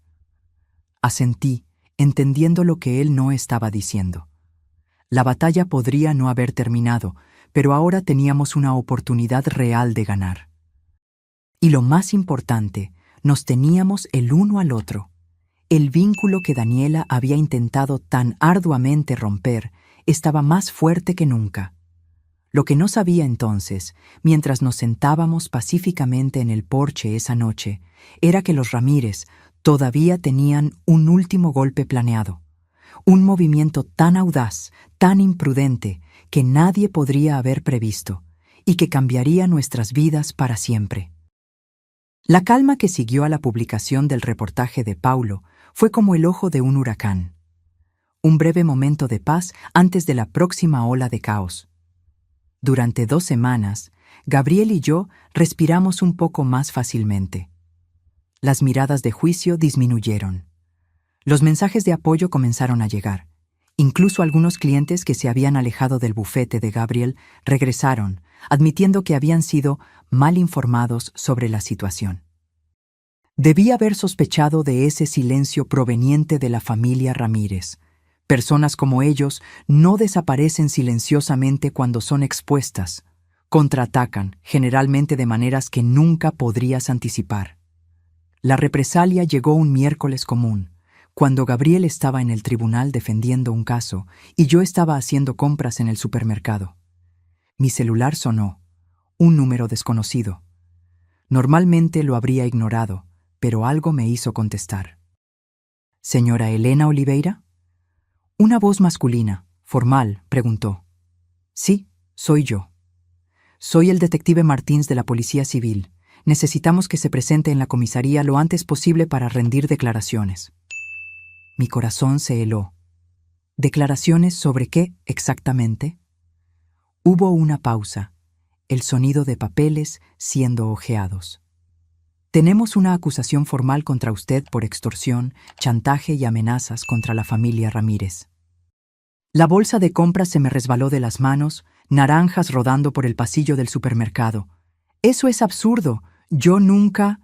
Asentí, entendiendo lo que él no estaba diciendo. La batalla podría no haber terminado, pero ahora teníamos una oportunidad real de ganar. Y lo más importante, nos teníamos el uno al otro. El vínculo que Daniela había intentado tan arduamente romper estaba más fuerte que nunca. Lo que no sabía entonces, mientras nos sentábamos pacíficamente en el porche esa noche, era que los Ramírez todavía tenían un último golpe planeado. Un movimiento tan audaz, tan imprudente, que nadie podría haber previsto, y que cambiaría nuestras vidas para siempre. La calma que siguió a la publicación del reportaje de Paulo fue como el ojo de un huracán. Un breve momento de paz antes de la próxima ola de caos. Durante 2 semanas, Gabriel y yo respiramos un poco más fácilmente. Las miradas de juicio disminuyeron. Los mensajes de apoyo comenzaron a llegar. Incluso algunos clientes que se habían alejado del bufete de Gabriel regresaron, admitiendo que habían sido mal informados sobre la situación. Debí haber sospechado de ese silencio proveniente de la familia Ramírez. Personas como ellos no desaparecen silenciosamente cuando son expuestas. Contraatacan, generalmente de maneras que nunca podrías anticipar. La represalia llegó un miércoles común, cuando Gabriel estaba en el tribunal defendiendo un caso y yo estaba haciendo compras en el supermercado. Mi celular sonó, un número desconocido. Normalmente lo habría ignorado, pero algo me hizo contestar. ¿Señora Elena Oliveira? Una voz masculina, formal, preguntó. Sí, soy yo. Soy el detective Martins de la Policía Civil. Necesitamos que se presente en la comisaría lo antes posible para rendir declaraciones. Mi corazón se heló. ¿Declaraciones sobre qué exactamente? Hubo una pausa, el sonido de papeles siendo hojeados. Tenemos una acusación formal contra usted por extorsión, chantaje y amenazas contra la familia Ramírez. La bolsa de compras se me resbaló de las manos, naranjas rodando por el pasillo del supermercado. Eso es absurdo. Yo nunca...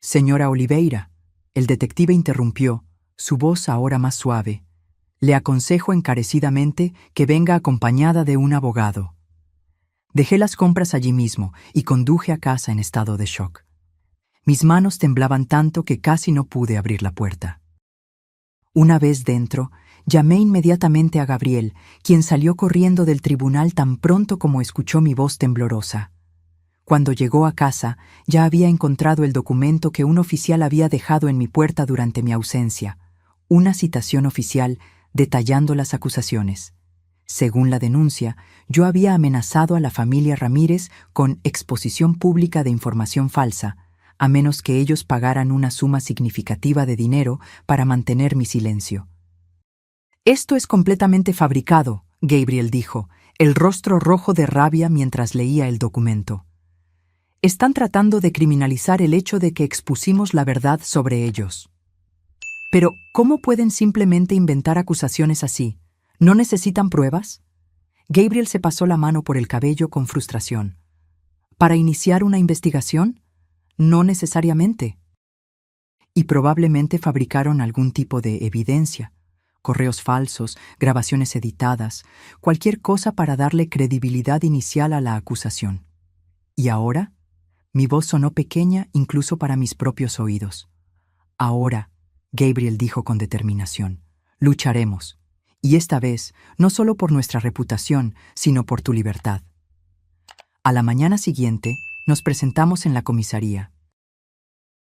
Señora Oliveira, el detective interrumpió, su voz ahora más suave. Le aconsejo encarecidamente que venga acompañada de un abogado. Dejé las compras allí mismo y conduje a casa en estado de shock. Mis manos temblaban tanto que casi no pude abrir la puerta. Una vez dentro, llamé inmediatamente a Gabriel, quien salió corriendo del tribunal tan pronto como escuchó mi voz temblorosa. Cuando llegó a casa, ya había encontrado el documento que un oficial había dejado en mi puerta durante mi ausencia, una citación oficial detallando las acusaciones. Según la denuncia, yo había amenazado a la familia Ramírez con exposición pública de información falsa, a menos que ellos pagaran una suma significativa de dinero para mantener mi silencio. «Esto es completamente fabricado», Gabriel dijo, el rostro rojo de rabia mientras leía el documento. «Están tratando de criminalizar el hecho de que expusimos la verdad sobre ellos». «Pero, ¿cómo pueden simplemente inventar acusaciones así? ¿No necesitan pruebas?» Gabriel se pasó la mano por el cabello con frustración. «¿Para iniciar una investigación? No necesariamente». Y probablemente fabricaron algún tipo de evidencia, correos falsos, grabaciones editadas, cualquier cosa para darle credibilidad inicial a la acusación. ¿Y ahora? Mi voz sonó pequeña incluso para mis propios oídos. «Ahora», Gabriel dijo con determinación, «lucharemos. Y esta vez, no solo por nuestra reputación, sino por tu libertad». A la mañana siguiente, nos presentamos en la comisaría.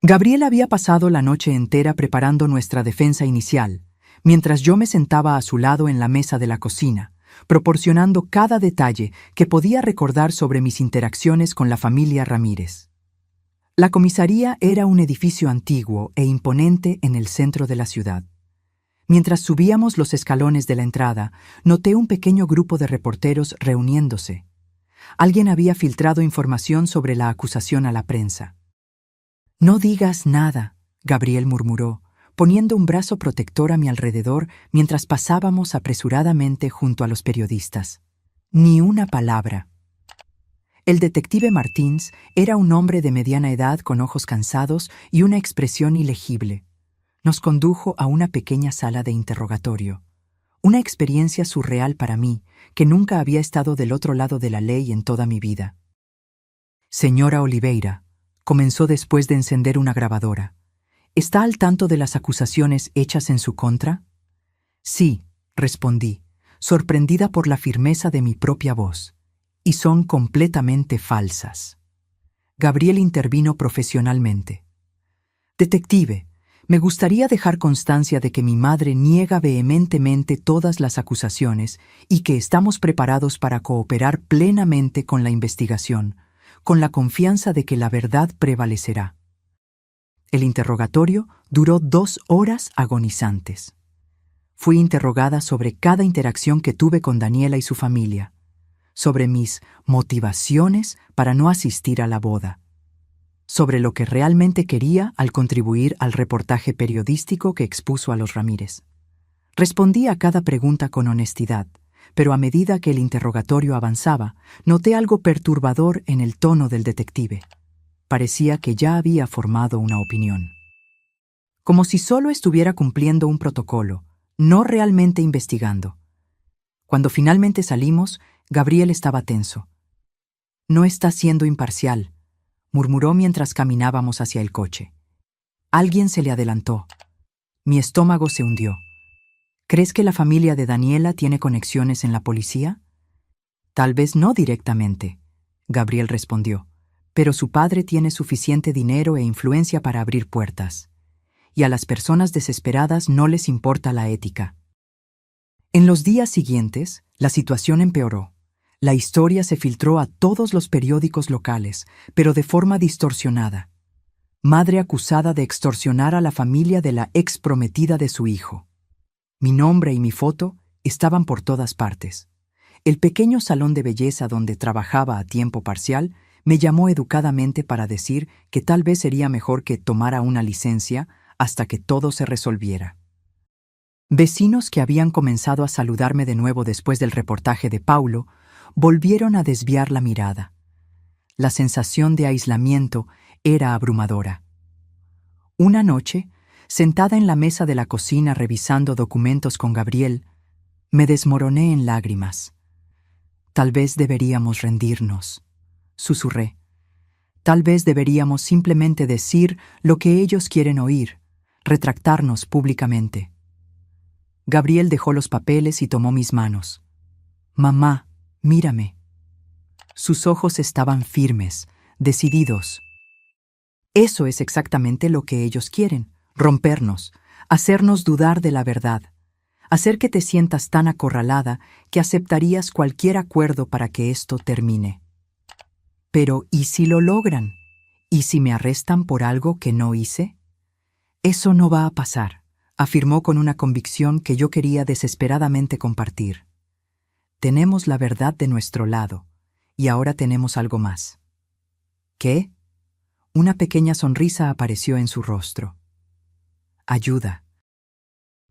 Gabriel había pasado la noche entera preparando nuestra defensa inicial, mientras yo me sentaba a su lado en la mesa de la cocina, proporcionando cada detalle que podía recordar sobre mis interacciones con la familia Ramírez. La comisaría era un edificio antiguo e imponente en el centro de la ciudad. Mientras subíamos los escalones de la entrada, noté un pequeño grupo de reporteros reuniéndose. Alguien había filtrado información sobre la acusación a la prensa. «No digas nada», Gabriel murmuró, poniendo un brazo protector a mi alrededor mientras pasábamos apresuradamente junto a los periodistas. «Ni una palabra». El detective Martins era un hombre de mediana edad con ojos cansados y una expresión ilegible. Nos condujo a una pequeña sala de interrogatorio. Una experiencia surreal para mí, que nunca había estado del otro lado de la ley en toda mi vida. «Señora Oliveira», comenzó después de encender una grabadora, «¿está al tanto de las acusaciones hechas en su contra?» «Sí», respondí, sorprendida por la firmeza de mi propia voz. «Y son completamente falsas». Gabriel intervino profesionalmente. «Detective, me gustaría dejar constancia de que mi madre niega vehementemente todas las acusaciones y que estamos preparados para cooperar plenamente con la investigación, con la confianza de que la verdad prevalecerá». El interrogatorio duró 2 horas agonizantes. Fui interrogada sobre cada interacción que tuve con Daniela y su familia, sobre mis motivaciones para no asistir a la boda, sobre lo que realmente quería al contribuir al reportaje periodístico que expuso a los Ramírez. Respondí a cada pregunta con honestidad, pero a medida que el interrogatorio avanzaba, noté algo perturbador en el tono del detective. Parecía que ya había formado una opinión. Como si solo estuviera cumpliendo un protocolo, no realmente investigando. Cuando finalmente salimos, Gabriel estaba tenso. «No está siendo imparcial», murmuró mientras caminábamos hacia el coche. Alguien se le adelantó. Mi estómago se hundió. «¿Crees que la familia de Daniela tiene conexiones en la policía?» «Tal vez no directamente», Gabriel respondió, «pero su padre tiene suficiente dinero e influencia para abrir puertas. Y a las personas desesperadas no les importa la ética». En los días siguientes, la situación empeoró. La historia se filtró a todos los periódicos locales, pero de forma distorsionada. Madre acusada de extorsionar a la familia de la ex prometida de su hijo. Mi nombre y mi foto estaban por todas partes. El pequeño salón de belleza donde trabajaba a tiempo parcial me llamó educadamente para decir que tal vez sería mejor que tomara una licencia hasta que todo se resolviera. Vecinos que habían comenzado a saludarme de nuevo después del reportaje de Paulo volvieron a desviar la mirada. La sensación de aislamiento era abrumadora. Una noche, sentada en la mesa de la cocina revisando documentos con Gabriel, me desmoroné en lágrimas. Tal vez deberíamos rendirnos, susurré. Tal vez deberíamos simplemente decir lo que ellos quieren oír, retractarnos públicamente. Gabriel dejó los papeles y tomó mis manos. Mamá, mírame. Sus ojos estaban firmes, decididos. Eso es exactamente lo que ellos quieren, rompernos, hacernos dudar de la verdad, hacer que te sientas tan acorralada que aceptarías cualquier acuerdo para que esto termine. Pero, ¿y si lo logran? ¿Y si me arrestan por algo que no hice? Eso no va a pasar, afirmó con una convicción que yo quería desesperadamente compartir. Tenemos la verdad de nuestro lado, y ahora tenemos algo más. ¿Qué? Una pequeña sonrisa apareció en su rostro. Ayuda.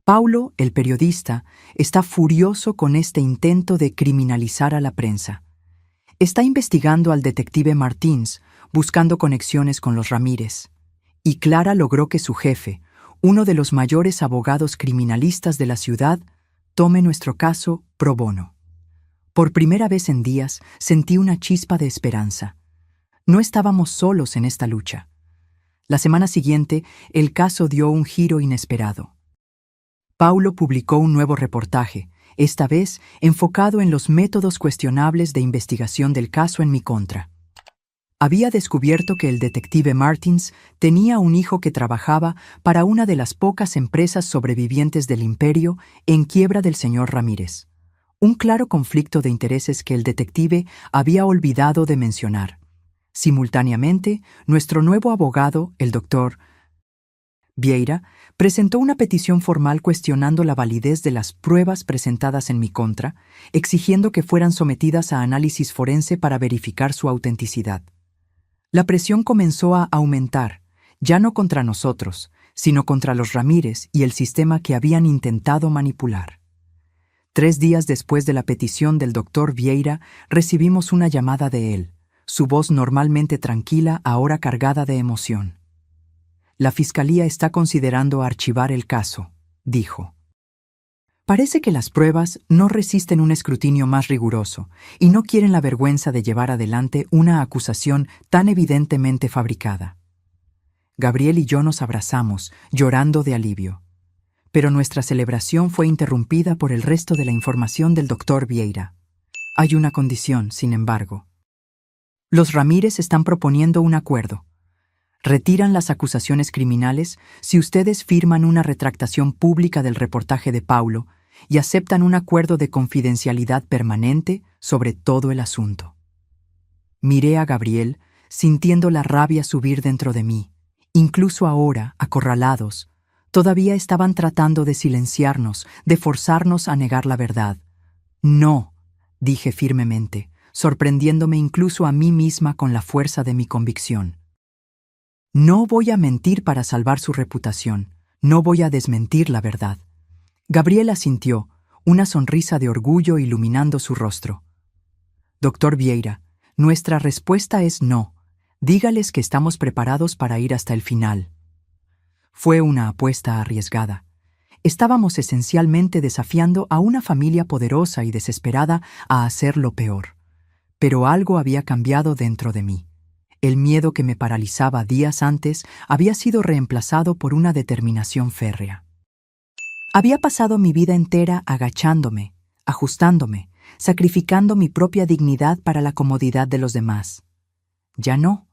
Paulo, el periodista, está furioso con este intento de criminalizar a la prensa. Está investigando al detective Martins, buscando conexiones con los Ramírez. Y Clara logró que su jefe, uno de los mayores abogados criminalistas de la ciudad, tome nuestro caso pro bono. Por primera vez en días sentí una chispa de esperanza. No estábamos solos en esta lucha. La semana siguiente, el caso dio un giro inesperado. Paulo publicó un nuevo reportaje, esta vez enfocado en los métodos cuestionables de investigación del caso en mi contra. Había descubierto que el detective Martins tenía un hijo que trabajaba para una de las pocas empresas sobrevivientes del imperio en quiebra del señor Ramírez. Un claro conflicto de intereses que el detective había olvidado de mencionar. Simultáneamente, nuestro nuevo abogado, el doctor Vieira, presentó una petición formal cuestionando la validez de las pruebas presentadas en mi contra, exigiendo que fueran sometidas a análisis forense para verificar su autenticidad. La presión comenzó a aumentar, ya no contra nosotros, sino contra los Ramírez y el sistema que habían intentado manipular. 3 días después de la petición del doctor Vieira, recibimos una llamada de él, su voz normalmente tranquila, ahora cargada de emoción. La Fiscalía está considerando archivar el caso, dijo. Parece que las pruebas no resisten un escrutinio más riguroso y no quieren la vergüenza de llevar adelante una acusación tan evidentemente fabricada. Gabriel y yo nos abrazamos, llorando de alivio. Pero nuestra celebración fue interrumpida por el resto de la información del doctor Vieira. Hay una condición, sin embargo. Los Ramírez están proponiendo un acuerdo. Retiran las acusaciones criminales si ustedes firman una retractación pública del reportaje de Paulo y aceptan un acuerdo de confidencialidad permanente sobre todo el asunto. Miré a Gabriel, sintiendo la rabia subir dentro de mí. Incluso ahora, acorralados, todavía estaban tratando de silenciarnos, de forzarnos a negar la verdad. No, dije firmemente, sorprendiéndome incluso a mí misma con la fuerza de mi convicción. No voy a mentir para salvar su reputación, no voy a desmentir la verdad. Gabriel asintió, una sonrisa de orgullo iluminando su rostro. Doctor Vieira, nuestra respuesta es no. Dígales que estamos preparados para ir hasta el final. Fue una apuesta arriesgada. Estábamos esencialmente desafiando a una familia poderosa y desesperada a hacer lo peor. Pero algo había cambiado dentro de mí. El miedo que me paralizaba días antes había sido reemplazado por una determinación férrea. Había pasado mi vida entera agachándome, ajustándome, sacrificando mi propia dignidad para la comodidad de los demás. Ya no.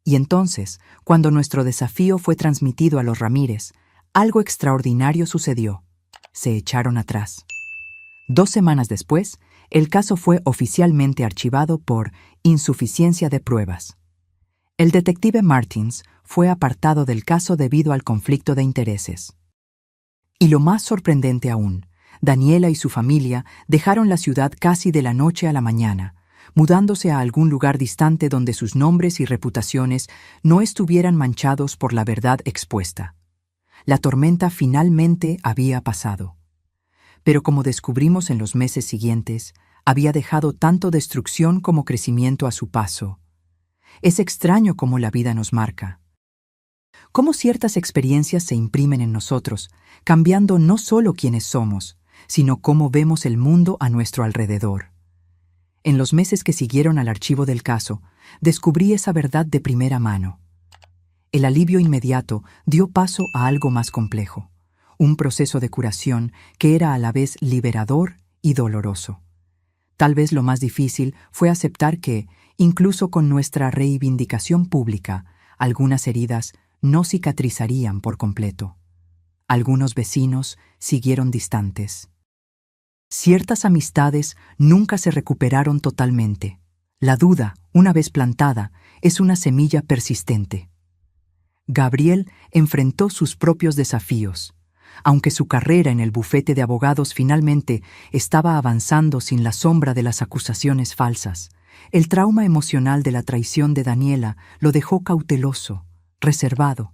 Y entonces, cuando nuestro desafío fue transmitido a los Ramírez, algo extraordinario sucedió. Se echaron atrás. 2 semanas después, el caso fue oficialmente archivado por insuficiencia de pruebas. El detective Martins fue apartado del caso debido al conflicto de intereses. Y lo más sorprendente aún, Daniela y su familia dejaron la ciudad casi de la noche a la mañana, mudándose a algún lugar distante donde sus nombres y reputaciones no estuvieran manchados por la verdad expuesta. La tormenta finalmente había pasado. Pero como descubrimos en los meses siguientes, había dejado tanto destrucción como crecimiento a su paso. Es extraño cómo la vida nos marca. cómo ciertas experiencias se imprimen en nosotros, cambiando no solo quiénes somos, sino cómo vemos el mundo a nuestro alrededor. En los meses que siguieron al archivo del caso, descubrí esa verdad de primera mano. El alivio inmediato dio paso a algo más complejo, un proceso de curación que era a la vez liberador y doloroso. Tal vez lo más difícil fue aceptar que, incluso con nuestra reivindicación pública, algunas heridas no cicatrizarían por completo. Algunos vecinos siguieron distantes. Ciertas amistades nunca se recuperaron totalmente. La duda, una vez plantada, es una semilla persistente. Gabriel enfrentó sus propios desafíos. Aunque su carrera en el bufete de abogados finalmente estaba avanzando sin la sombra de las acusaciones falsas, el trauma emocional de la traición de Daniela lo dejó cauteloso, reservado.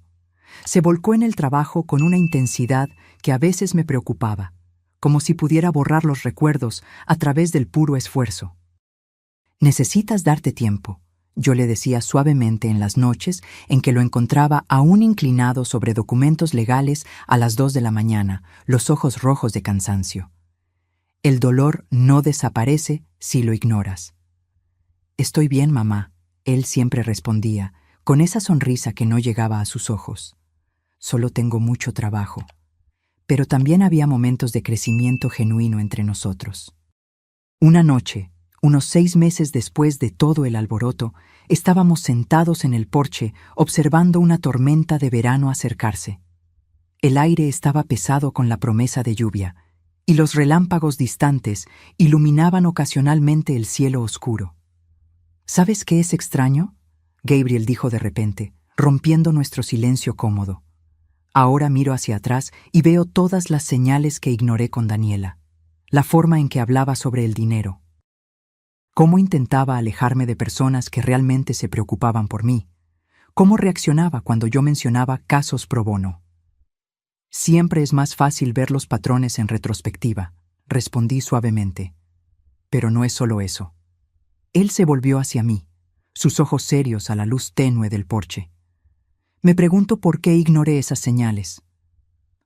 Se volcó en el trabajo con una intensidad que a veces me preocupaba, como si pudiera borrar los recuerdos a través del puro esfuerzo. «Necesitas darte tiempo», yo le decía suavemente en las noches en que lo encontraba aún inclinado sobre documentos legales a las 2 de la mañana, los ojos rojos de cansancio. El dolor no desaparece si lo ignoras. «Estoy bien, mamá», él siempre respondía, con esa sonrisa que no llegaba a sus ojos. «Solo tengo mucho trabajo». Pero también había momentos de crecimiento genuino entre nosotros. Una noche, unos 6 meses después de todo el alboroto, estábamos sentados en el porche observando una tormenta de verano acercarse. El aire estaba pesado con la promesa de lluvia, y los relámpagos distantes iluminaban ocasionalmente el cielo oscuro. «¿Sabes qué es extraño?», Gabriel dijo de repente, rompiendo nuestro silencio cómodo. «Ahora miro hacia atrás y veo todas las señales que ignoré con Daniela. La forma en que hablaba sobre el dinero. Cómo intentaba alejarme de personas que realmente se preocupaban por mí. Cómo reaccionaba cuando yo mencionaba casos pro bono. Siempre es más fácil ver los patrones en retrospectiva», respondí suavemente. «Pero no es solo eso». Él se volvió hacia mí, sus ojos serios a la luz tenue del porche. «Me pregunto por qué ignoré esas señales.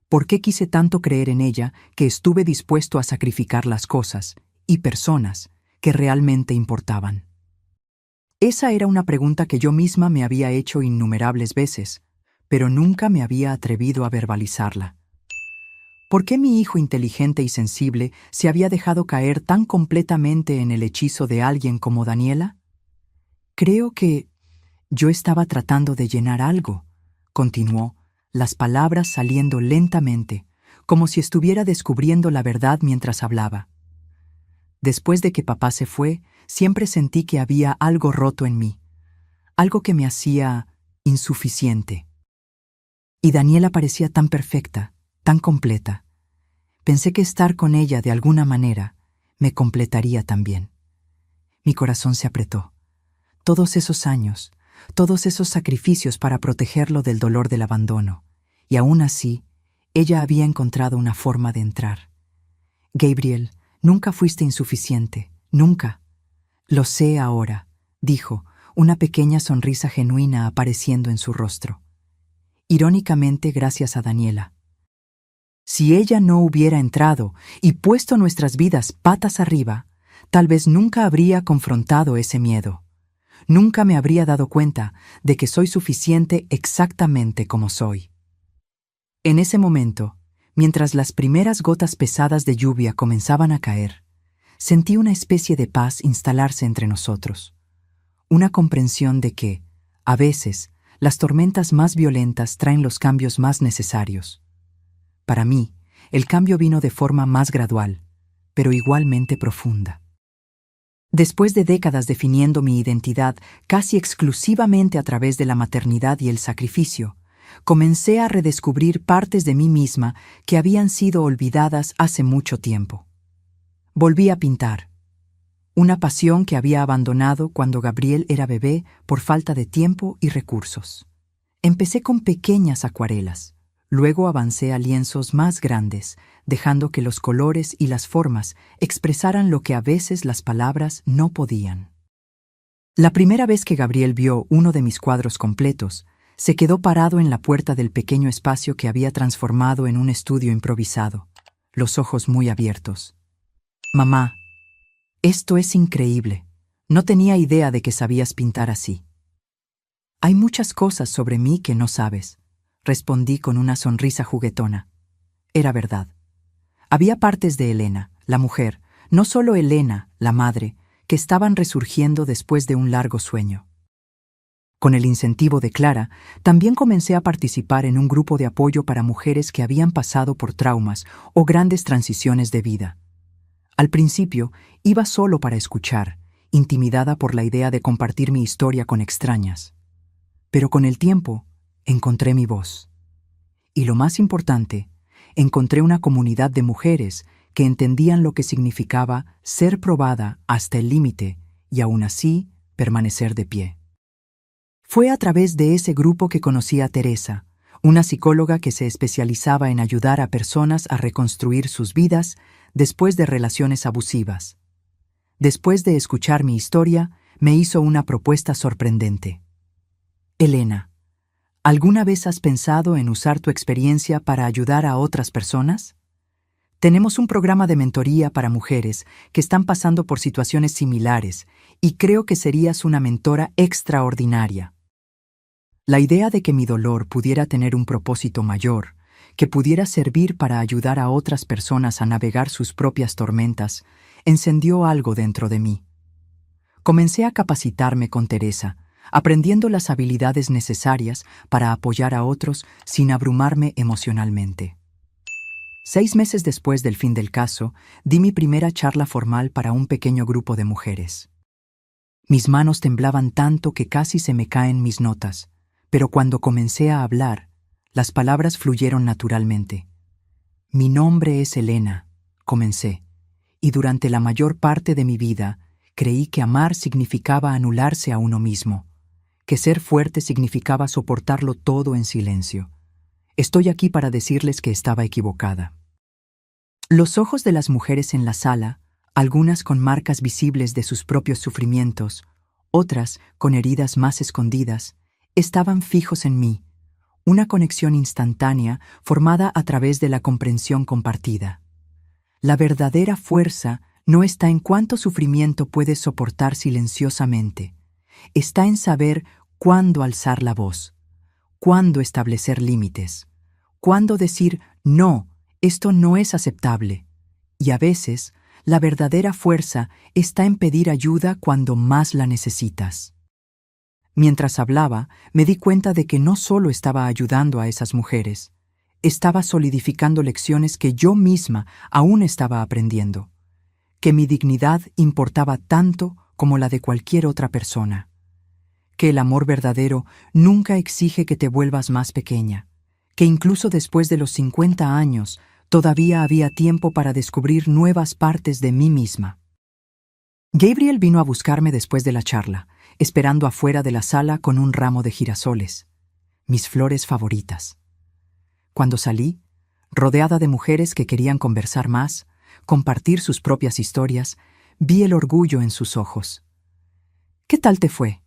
¿Por qué quise tanto creer en ella que estuve dispuesto a sacrificar las cosas y personas que realmente importaban?» Esa era una pregunta que yo misma me había hecho innumerables veces, pero nunca me había atrevido a verbalizarla. ¿Por qué mi hijo inteligente y sensible se había dejado caer tan completamente en el hechizo de alguien como Daniela? «Creo que yo estaba tratando de llenar algo», continuó, las palabras saliendo lentamente, como si estuviera descubriendo la verdad mientras hablaba. «Después de que papá se fue, siempre sentí que había algo roto en mí, algo que me hacía insuficiente. Y Daniela parecía tan perfecta, tan completa. Pensé que estar con ella de alguna manera me completaría también». Mi corazón se apretó. Todos esos años, todos esos sacrificios para protegerlo del dolor del abandono, y aún así, ella había encontrado una forma de entrar. «Gabriel, nunca fuiste insuficiente, nunca». «Lo sé ahora», dijo, una pequeña sonrisa genuina apareciendo en su rostro. Irónicamente, gracias a Daniela. Si ella no hubiera entrado y puesto nuestras vidas patas arriba, tal vez nunca habría confrontado ese miedo. Nunca me habría dado cuenta de que soy suficiente exactamente como soy. En ese momento, mientras las primeras gotas pesadas de lluvia comenzaban a caer, sentí una especie de paz instalarse entre nosotros. Una comprensión de que, a veces, las tormentas más violentas traen los cambios más necesarios. Para mí, el cambio vino de forma más gradual, pero igualmente profunda. Después de décadas definiendo mi identidad casi exclusivamente a través de la maternidad y el sacrificio, comencé a redescubrir partes de mí misma que habían sido olvidadas hace mucho tiempo. Volví a pintar, una pasión que había abandonado cuando Gabriel era bebé por falta de tiempo y recursos. Empecé con pequeñas acuarelas, luego avancé a lienzos más grandes, dejando que los colores y las formas expresaran lo que a veces las palabras no podían. La primera vez que Gabriel vio uno de mis cuadros completos, Se quedó parado en la puerta del pequeño espacio que había transformado en un estudio improvisado, los ojos muy abiertos. Mamá, esto es increíble. No tenía idea de que sabías pintar así. Hay muchas cosas sobre mí que no sabes, respondí con una sonrisa juguetona. Era verdad. Había partes de Elena, la mujer, no solo Elena, la madre, que estaban resurgiendo después de un largo sueño. Con el incentivo de Clara, también comencé a participar en un grupo de apoyo para mujeres que habían pasado por traumas o grandes transiciones de vida. Al principio, iba solo para escuchar, intimidada por la idea de compartir mi historia con extrañas. Pero con el tiempo, encontré mi voz. Y lo más importante, encontré una comunidad de mujeres que entendían lo que significaba ser probada hasta el límite y aún así permanecer de pie. Fue a través de ese grupo que conocí a Teresa, una psicóloga que se especializaba en ayudar a personas a reconstruir sus vidas después de relaciones abusivas. Después de escuchar mi historia, me hizo una propuesta sorprendente. Elena, ¿alguna vez has pensado en usar tu experiencia para ayudar a otras personas? Tenemos un programa de mentoría para mujeres que están pasando por situaciones similares y creo que serías una mentora extraordinaria. La idea de que mi dolor pudiera tener un propósito mayor, que pudiera servir para ayudar a otras personas a navegar sus propias tormentas, encendió algo dentro de mí. Comencé a capacitarme con Teresa, aprendiendo las habilidades necesarias para apoyar a otros sin abrumarme emocionalmente. 6 meses después del fin del caso, di mi primera charla formal para un pequeño grupo de mujeres. Mis manos temblaban tanto que casi se me caen mis notas, pero cuando comencé a hablar, las palabras fluyeron naturalmente. Mi nombre es Elena, comencé, y durante la mayor parte de mi vida creí que amar significaba anularse a uno mismo, que ser fuerte significaba soportarlo todo en silencio. Estoy aquí para decirles que estaba equivocada. Los ojos de las mujeres en la sala, algunas con marcas visibles de sus propios sufrimientos, otras con heridas más escondidas, estaban fijos en mí, una conexión instantánea formada a través de la comprensión compartida. La verdadera fuerza no está en cuánto sufrimiento puedes soportar silenciosamente, está en saber cuándo alzar la voz, cuándo establecer límites, cuándo decir no, esto no es aceptable. Y a veces, la verdadera fuerza está en pedir ayuda cuando más la necesitas. Mientras hablaba, me di cuenta de que no solo estaba ayudando a esas mujeres, estaba solidificando lecciones que yo misma aún estaba aprendiendo, que mi dignidad importaba tanto como la de cualquier otra persona, que el amor verdadero nunca exige que te vuelvas más pequeña, que incluso después de los 50 años todavía había tiempo para descubrir nuevas partes de mí misma. Gabriel vino a buscarme después de la charla, esperando afuera de la sala con un ramo de girasoles, mis flores favoritas. Cuando salí, rodeada de mujeres que querían conversar más, compartir sus propias historias, vi el orgullo en sus ojos. «¿Qué tal te fue?»,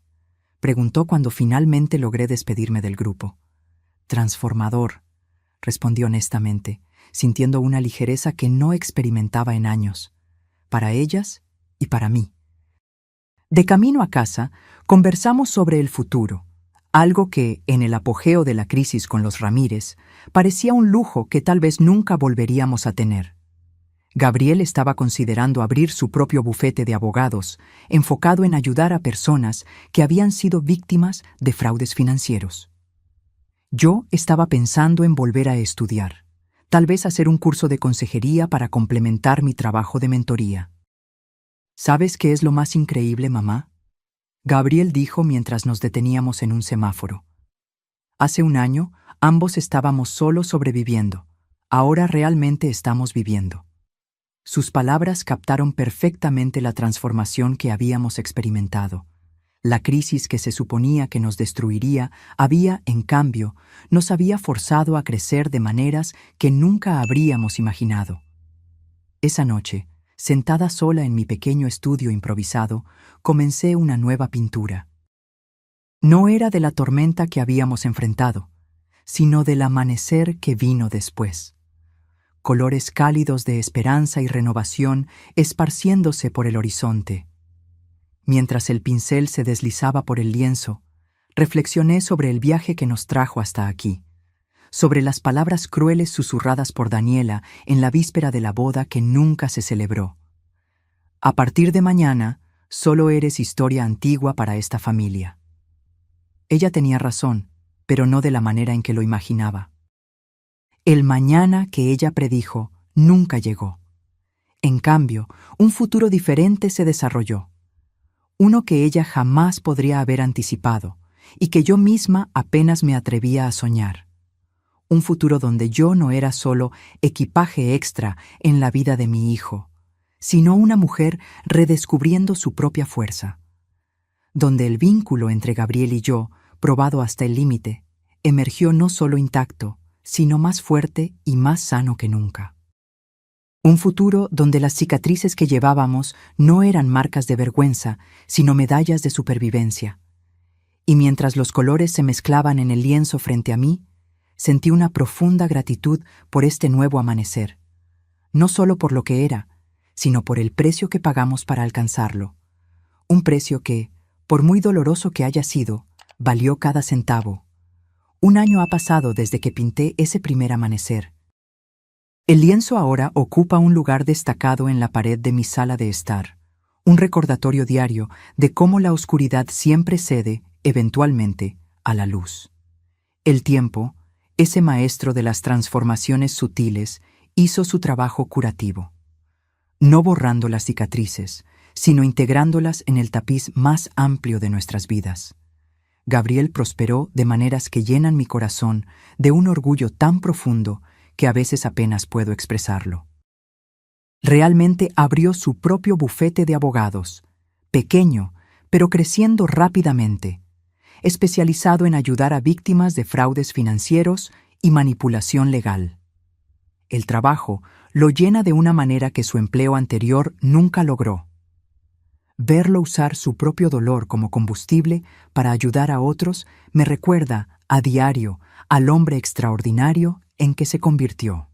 preguntó cuando finalmente logré despedirme del grupo. «Transformador», respondí honestamente, sintiendo una ligereza que no experimentaba en años, para ellas y para mí. De camino a casa, conversamos sobre el futuro, algo que, en el apogeo de la crisis con los Ramírez, parecía un lujo que tal vez nunca volveríamos a tener. Gabriel estaba considerando abrir su propio bufete de abogados, enfocado en ayudar a personas que habían sido víctimas de fraudes financieros. Yo estaba pensando en volver a estudiar, tal vez hacer un curso de consejería para complementar mi trabajo de mentoría. ¿Sabes qué es lo más increíble, mamá?, Gabriel dijo mientras nos deteníamos en un semáforo. Hace un año, ambos estábamos solo sobreviviendo. Ahora realmente estamos viviendo. Sus palabras captaron perfectamente la transformación que habíamos experimentado. La crisis que se suponía que nos destruiría había, en cambio, nos había forzado a crecer de maneras que nunca habríamos imaginado. Esa noche, sentada sola en mi pequeño estudio improvisado, comencé una nueva pintura. No era de la tormenta que habíamos enfrentado, sino del amanecer que vino después. Colores cálidos de esperanza y renovación esparciéndose por el horizonte. Mientras el pincel se deslizaba por el lienzo, reflexioné sobre el viaje que nos trajo hasta aquí, sobre las palabras crueles susurradas por Daniela en la víspera de la boda que nunca se celebró. A partir de mañana, solo eres historia antigua para esta familia. Ella tenía razón, pero no de la manera en que lo imaginaba. El mañana que ella predijo nunca llegó. En cambio, un futuro diferente se desarrolló. Uno que ella jamás podría haber anticipado y que yo misma apenas me atrevía a soñar. Un futuro donde yo no era solo equipaje extra en la vida de mi hijo, sino una mujer redescubriendo su propia fuerza. Donde el vínculo entre Gabriel y yo, probado hasta el límite, emergió no solo intacto, sino más fuerte y más sano que nunca. Un futuro donde las cicatrices que llevábamos no eran marcas de vergüenza, sino medallas de supervivencia. Y mientras los colores se mezclaban en el lienzo frente a mí, sentí una profunda gratitud por este nuevo amanecer, no solo por lo que era, sino por el precio que pagamos para alcanzarlo. Un precio que, por muy doloroso que haya sido, valió cada centavo. Un año ha pasado desde que pinté ese primer amanecer. El lienzo ahora ocupa un lugar destacado en la pared de mi sala de estar, un recordatorio diario de cómo la oscuridad siempre cede, eventualmente, a la luz. El tiempo, ese maestro de las transformaciones sutiles, hizo su trabajo curativo. No borrando las cicatrices, sino integrándolas en el tapiz más amplio de nuestras vidas. Gabriel prosperó de maneras que llenan mi corazón de un orgullo tan profundo que a veces apenas puedo expresarlo. Realmente abrió su propio bufete de abogados, pequeño, pero creciendo rápidamente, especializado en ayudar a víctimas de fraudes financieros y manipulación legal. El trabajo lo llena de una manera que su empleo anterior nunca logró. Verlo usar su propio dolor como combustible para ayudar a otros me recuerda, a diario, al hombre extraordinario en que se convirtió.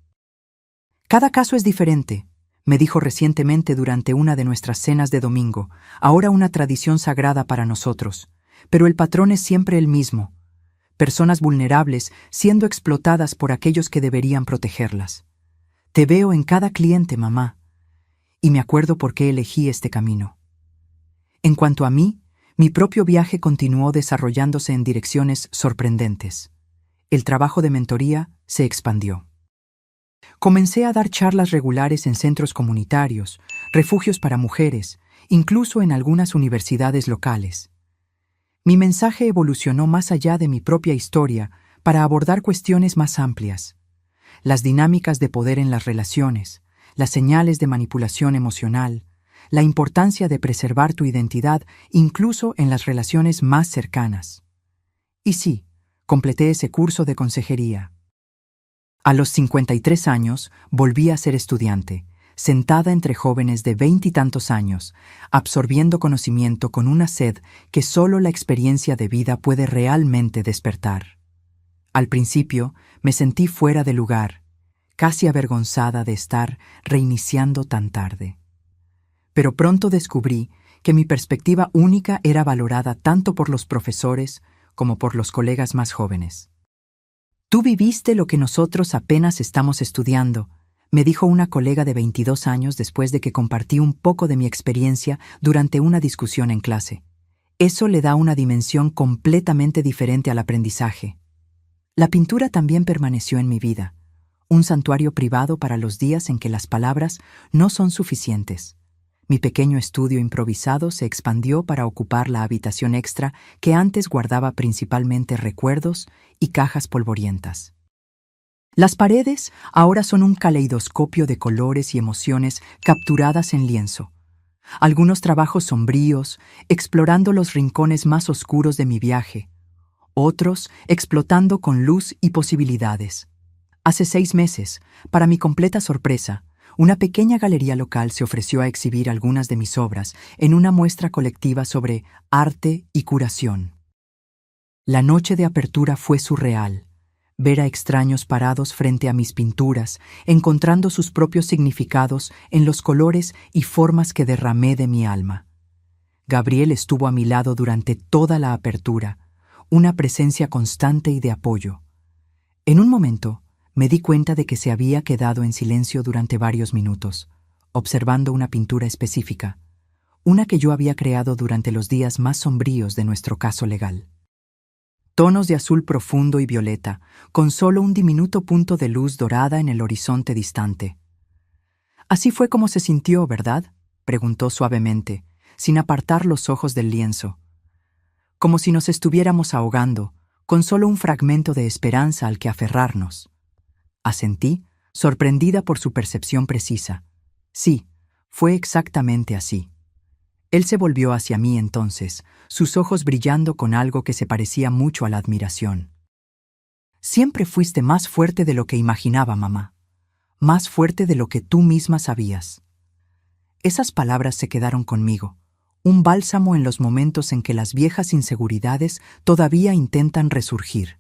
Cada caso es diferente, me dijo recientemente durante una de nuestras cenas de domingo, ahora una tradición sagrada para nosotros, pero el patrón es siempre el mismo: personas vulnerables siendo explotadas por aquellos que deberían protegerlas. Te veo en cada cliente, mamá, y me acuerdo por qué elegí este camino. En cuanto a mí, mi propio viaje continuó desarrollándose en direcciones sorprendentes. El trabajo de mentoría se expandió. Comencé a dar charlas regulares en centros comunitarios, refugios para mujeres, incluso en algunas universidades locales. Mi mensaje evolucionó más allá de mi propia historia para abordar cuestiones más amplias: las dinámicas de poder en las relaciones, las señales de manipulación emocional, la importancia de preservar tu identidad incluso en las relaciones más cercanas. Y sí, completé ese curso de consejería. A los 53 años volví a ser estudiante, sentada entre jóvenes de 20 y tantos años, absorbiendo conocimiento con una sed que solo la experiencia de vida puede realmente despertar. Al principio me sentí fuera de lugar, casi avergonzada de estar reiniciando tan tarde. Pero pronto descubrí que mi perspectiva única era valorada tanto por los profesores como por los colegas más jóvenes. «Tú viviste lo que nosotros apenas estamos estudiando», me dijo una colega de 22 años después de que compartí un poco de mi experiencia durante una discusión en clase. Eso le da una dimensión completamente diferente al aprendizaje. La pintura también permaneció en mi vida, un santuario privado para los días en que las palabras no son suficientes. Mi pequeño estudio improvisado se expandió para ocupar la habitación extra que antes guardaba principalmente recuerdos y cajas polvorientas. Las paredes ahora son un caleidoscopio de colores y emociones capturadas en lienzo. Algunos trabajos sombríos, explorando los rincones más oscuros de mi viaje. Otros explotando con luz y posibilidades. Hace 6 meses, para mi completa sorpresa, una pequeña galería local se ofreció a exhibir algunas de mis obras en una muestra colectiva sobre arte y curación. La noche de apertura fue surreal. Ver a extraños parados frente a mis pinturas, encontrando sus propios significados en los colores y formas que derramé de mi alma. Gabriel estuvo a mi lado durante toda la apertura, una presencia constante y de apoyo. En un momento, me di cuenta de que se había quedado en silencio durante varios minutos, observando una pintura específica, una que yo había creado durante los días más sombríos de nuestro caso legal. Tonos de azul profundo y violeta, con solo un diminuto punto de luz dorada en el horizonte distante. «Así fue como se sintió, ¿verdad?», preguntó suavemente, sin apartar los ojos del lienzo. Como si nos estuviéramos ahogando, con solo un fragmento de esperanza al que aferrarnos. Asentí, sorprendida por su percepción precisa. Sí, fue exactamente así. Él se volvió hacia mí entonces, sus ojos brillando con algo que se parecía mucho a la admiración. «Siempre fuiste más fuerte de lo que imaginaba, mamá. Más fuerte de lo que tú misma sabías». Esas palabras se quedaron conmigo, un bálsamo en los momentos en que las viejas inseguridades todavía intentan resurgir.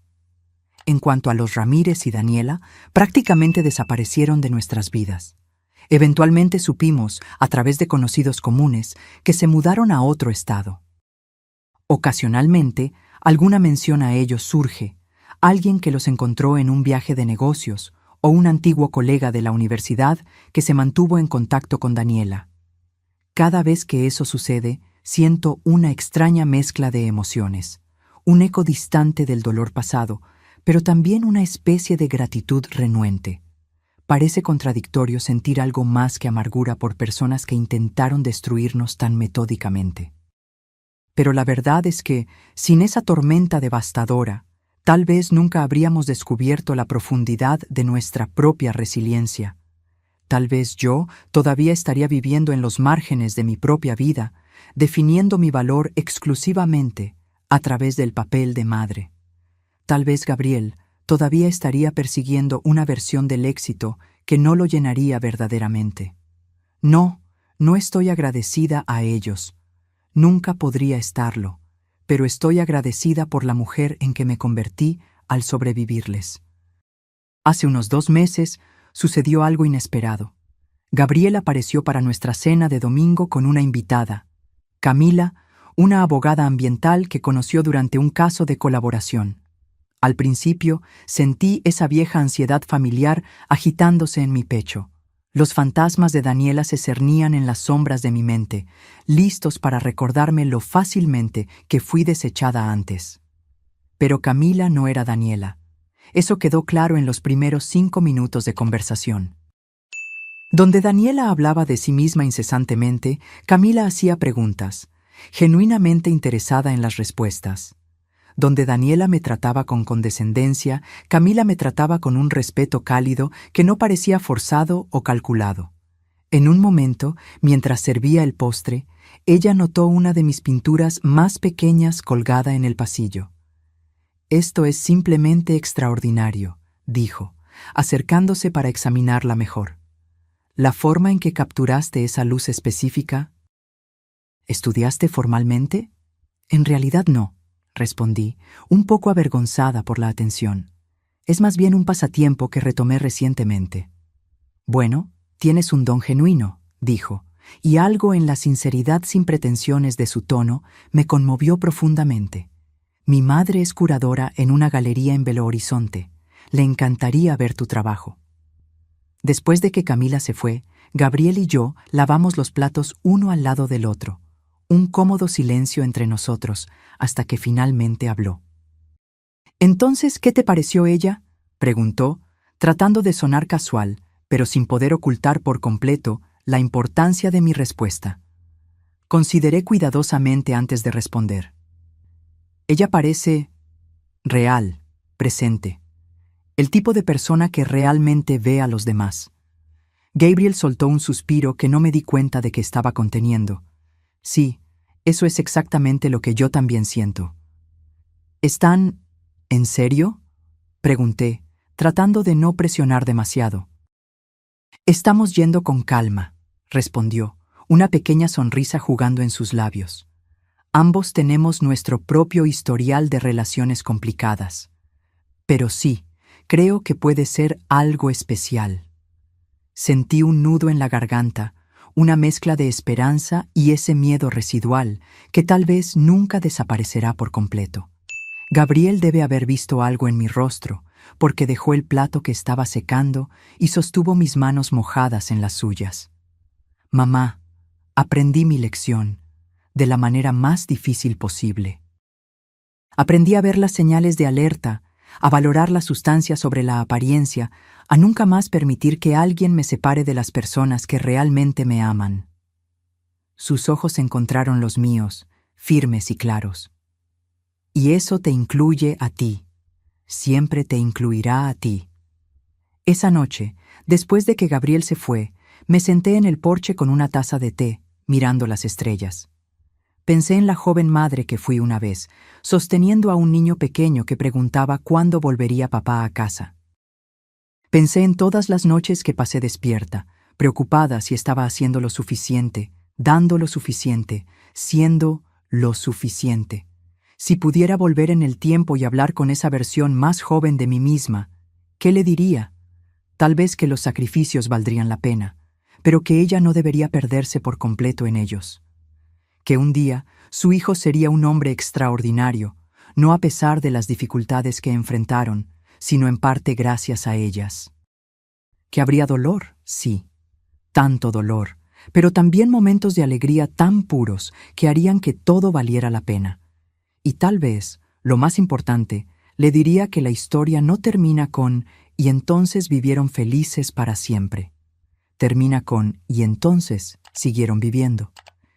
En cuanto a los Ramírez y Daniela, prácticamente desaparecieron de nuestras vidas. Eventualmente supimos, a través de conocidos comunes, que se mudaron a otro estado. Ocasionalmente, alguna mención a ellos surge, alguien que los encontró en un viaje de negocios o un antiguo colega de la universidad que se mantuvo en contacto con Daniela. Cada vez que eso sucede, siento una extraña mezcla de emociones, un eco distante del dolor pasado, pero también una especie de gratitud renuente. Parece contradictorio sentir algo más que amargura por personas que intentaron destruirnos tan metódicamente. Pero la verdad es que, sin esa tormenta devastadora, tal vez nunca habríamos descubierto la profundidad de nuestra propia resiliencia. Tal vez yo todavía estaría viviendo en los márgenes de mi propia vida, definiendo mi valor exclusivamente a través del papel de madre. Tal vez Gabriel todavía estaría persiguiendo una versión del éxito que no lo llenaría verdaderamente. No, no estoy agradecida a ellos. Nunca podría estarlo, pero estoy agradecida por la mujer en que me convertí al sobrevivirles. Hace unos 2 meses sucedió algo inesperado. Gabriel apareció para nuestra cena de domingo con una invitada, Camila, una abogada ambiental que conoció durante un caso de colaboración. Al principio, sentí esa vieja ansiedad familiar agitándose en mi pecho. Los fantasmas de Daniela se cernían en las sombras de mi mente, listos para recordarme lo fácilmente que fui desechada antes. Pero Camila no era Daniela. Eso quedó claro en los primeros 5 minutos de conversación. Donde Daniela hablaba de sí misma incesantemente, Camila hacía preguntas, genuinamente interesada en las respuestas. Donde Daniela me trataba con condescendencia, Camila me trataba con un respeto cálido que no parecía forzado o calculado. En un momento, mientras servía el postre, ella notó una de mis pinturas más pequeñas colgada en el pasillo. «Esto es simplemente extraordinario», dijo, acercándose para examinarla mejor. «La forma en que capturaste esa luz específica». «¿Estudiaste formalmente?» «En realidad no», respondí, un poco avergonzada por la atención. «Es más bien un pasatiempo que retomé recientemente». «Bueno, tienes un don genuino», dijo, y algo en la sinceridad sin pretensiones de su tono me conmovió profundamente. «Mi madre es curadora en una galería en Belo Horizonte. Le encantaría ver tu trabajo». Después de que Camila se fue, Gabriel y yo lavamos los platos uno al lado del otro. Un cómodo silencio entre nosotros, hasta que finalmente habló. «¿Entonces qué te pareció ella?», preguntó, tratando de sonar casual, pero sin poder ocultar por completo la importancia de mi respuesta. Consideré cuidadosamente antes de responder. «Ella parece real, presente. El tipo de persona que realmente ve a los demás». Gabriel soltó un suspiro que no me di cuenta de que estaba conteniendo. «Sí, eso es exactamente lo que yo también siento». «¿Están en serio?», pregunté, tratando de no presionar demasiado. «Estamos yendo con calma», respondió, una pequeña sonrisa jugando en sus labios. Ambos tenemos nuestro propio historial de relaciones complicadas. Pero sí, creo que puede ser algo especial. Sentí un nudo en la garganta, una mezcla de esperanza y ese miedo residual que tal vez nunca desaparecerá por completo. Gabriel debe haber visto algo en mi rostro, porque dejó el plato que estaba secando y sostuvo mis manos mojadas en las suyas. Mamá, aprendí mi lección, de la manera más difícil posible. Aprendí a ver las señales de alerta, a valorar la sustancia sobre la apariencia, a nunca más permitir que alguien me separe de las personas que realmente me aman. Sus ojos encontraron los míos, firmes y claros. Y eso te incluye a ti. Siempre te incluirá a ti. Esa noche, después de que Gabriel se fue, me senté en el porche con una taza de té, mirando las estrellas. Pensé en la joven madre que fui una vez, sosteniendo a un niño pequeño que preguntaba cuándo volvería papá a casa. Pensé en todas las noches que pasé despierta, preocupada si estaba haciendo lo suficiente, dando lo suficiente, siendo lo suficiente. Si pudiera volver en el tiempo y hablar con esa versión más joven de mí misma, ¿qué le diría? Tal vez que los sacrificios valdrían la pena, pero que ella no debería perderse por completo en ellos. Que un día su hijo sería un hombre extraordinario, no a pesar de las dificultades que enfrentaron, sino en parte gracias a ellas. Que habría dolor, sí, tanto dolor, pero también momentos de alegría tan puros que harían que todo valiera la pena. Y tal vez, lo más importante, le diría que la historia no termina con «y entonces vivieron felices para siempre». Termina con «y entonces siguieron viviendo,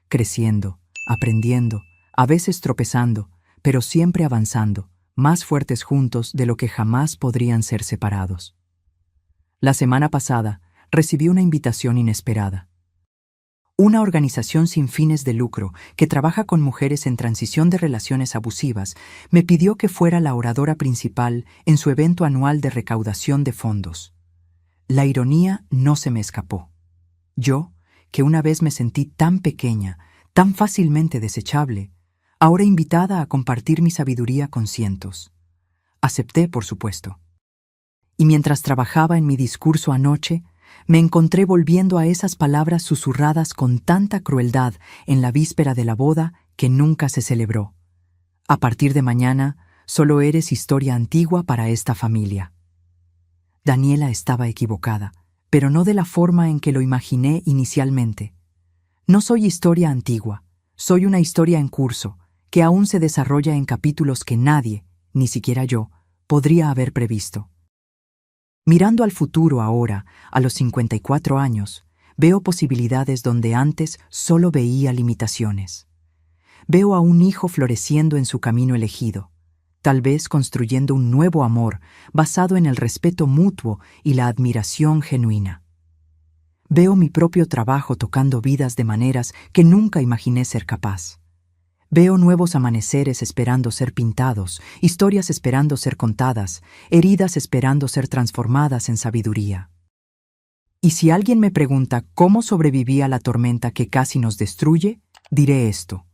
creciendo, aprendiendo, a veces tropezando, pero siempre avanzando, más fuertes juntos de lo que jamás podrían ser separados». La semana pasada recibí una invitación inesperada. Una organización sin fines de lucro que trabaja con mujeres en transición de relaciones abusivas me pidió que fuera la oradora principal en su evento anual de recaudación de fondos. La ironía no se me escapó. Yo, que una vez me sentí tan pequeña, tan fácilmente desechable, ahora invitada a compartir mi sabiduría con cientos. Acepté, por supuesto. Y mientras trabajaba en mi discurso anoche, me encontré volviendo a esas palabras susurradas con tanta crueldad en la víspera de la boda que nunca se celebró. A partir de mañana, solo eres historia antigua para esta familia. Daniela estaba equivocada, pero no de la forma en que lo imaginé inicialmente. No soy historia antigua, soy una historia en curso, que aún se desarrolla en capítulos que nadie, ni siquiera yo, podría haber previsto. Mirando al futuro ahora, a los 54 años, veo posibilidades donde antes solo veía limitaciones. Veo a un hijo floreciendo en su camino elegido, tal vez construyendo un nuevo amor basado en el respeto mutuo y la admiración genuina. Veo mi propio trabajo tocando vidas de maneras que nunca imaginé ser capaz. Veo nuevos amaneceres esperando ser pintados, historias esperando ser contadas, heridas esperando ser transformadas en sabiduría. Y si alguien me pregunta cómo sobreviví a la tormenta que casi nos destruye, diré esto: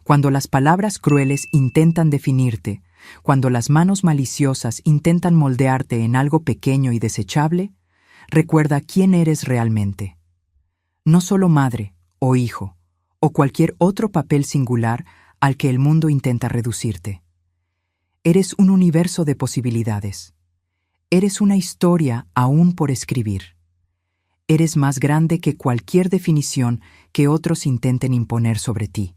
cuando las palabras crueles intentan definirte, cuando las manos maliciosas intentan moldearte en algo pequeño y desechable, recuerda quién eres realmente. No solo madre o hijo, o cualquier otro papel singular al que el mundo intenta reducirte. Eres un universo de posibilidades. Eres una historia aún por escribir. Eres más grande que cualquier definición que otros intenten imponer sobre ti.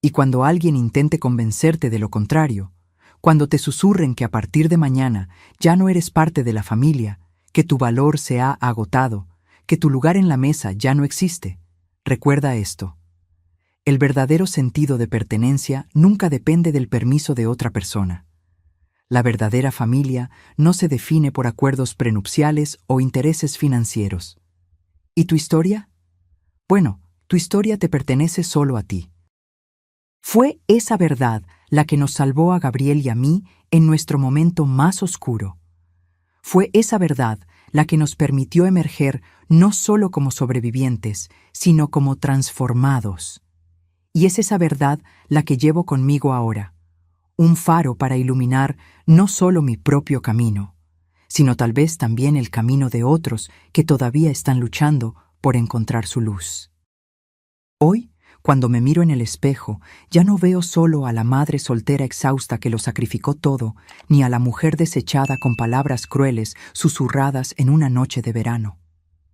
Y cuando alguien intente convencerte de lo contrario, cuando te susurren que a partir de mañana ya no eres parte de la familia, que tu valor se ha agotado, que tu lugar en la mesa ya no existe, recuerda esto: el verdadero sentido de pertenencia nunca depende del permiso de otra persona. La verdadera familia no se define por acuerdos prenupciales o intereses financieros. ¿Y tu historia? Bueno, tu historia te pertenece solo a ti. Fue esa verdad la que nos salvó a Gabriel y a mí en nuestro momento más oscuro. Fue esa verdad la que nos permitió emerger no solo como sobrevivientes, sino como transformados. Y es esa verdad la que llevo conmigo ahora, un faro para iluminar no solo mi propio camino, sino tal vez también el camino de otros que todavía están luchando por encontrar su luz. Hoy, cuando me miro en el espejo, ya no veo solo a la madre soltera exhausta que lo sacrificó todo, ni a la mujer desechada con palabras crueles susurradas en una noche de verano.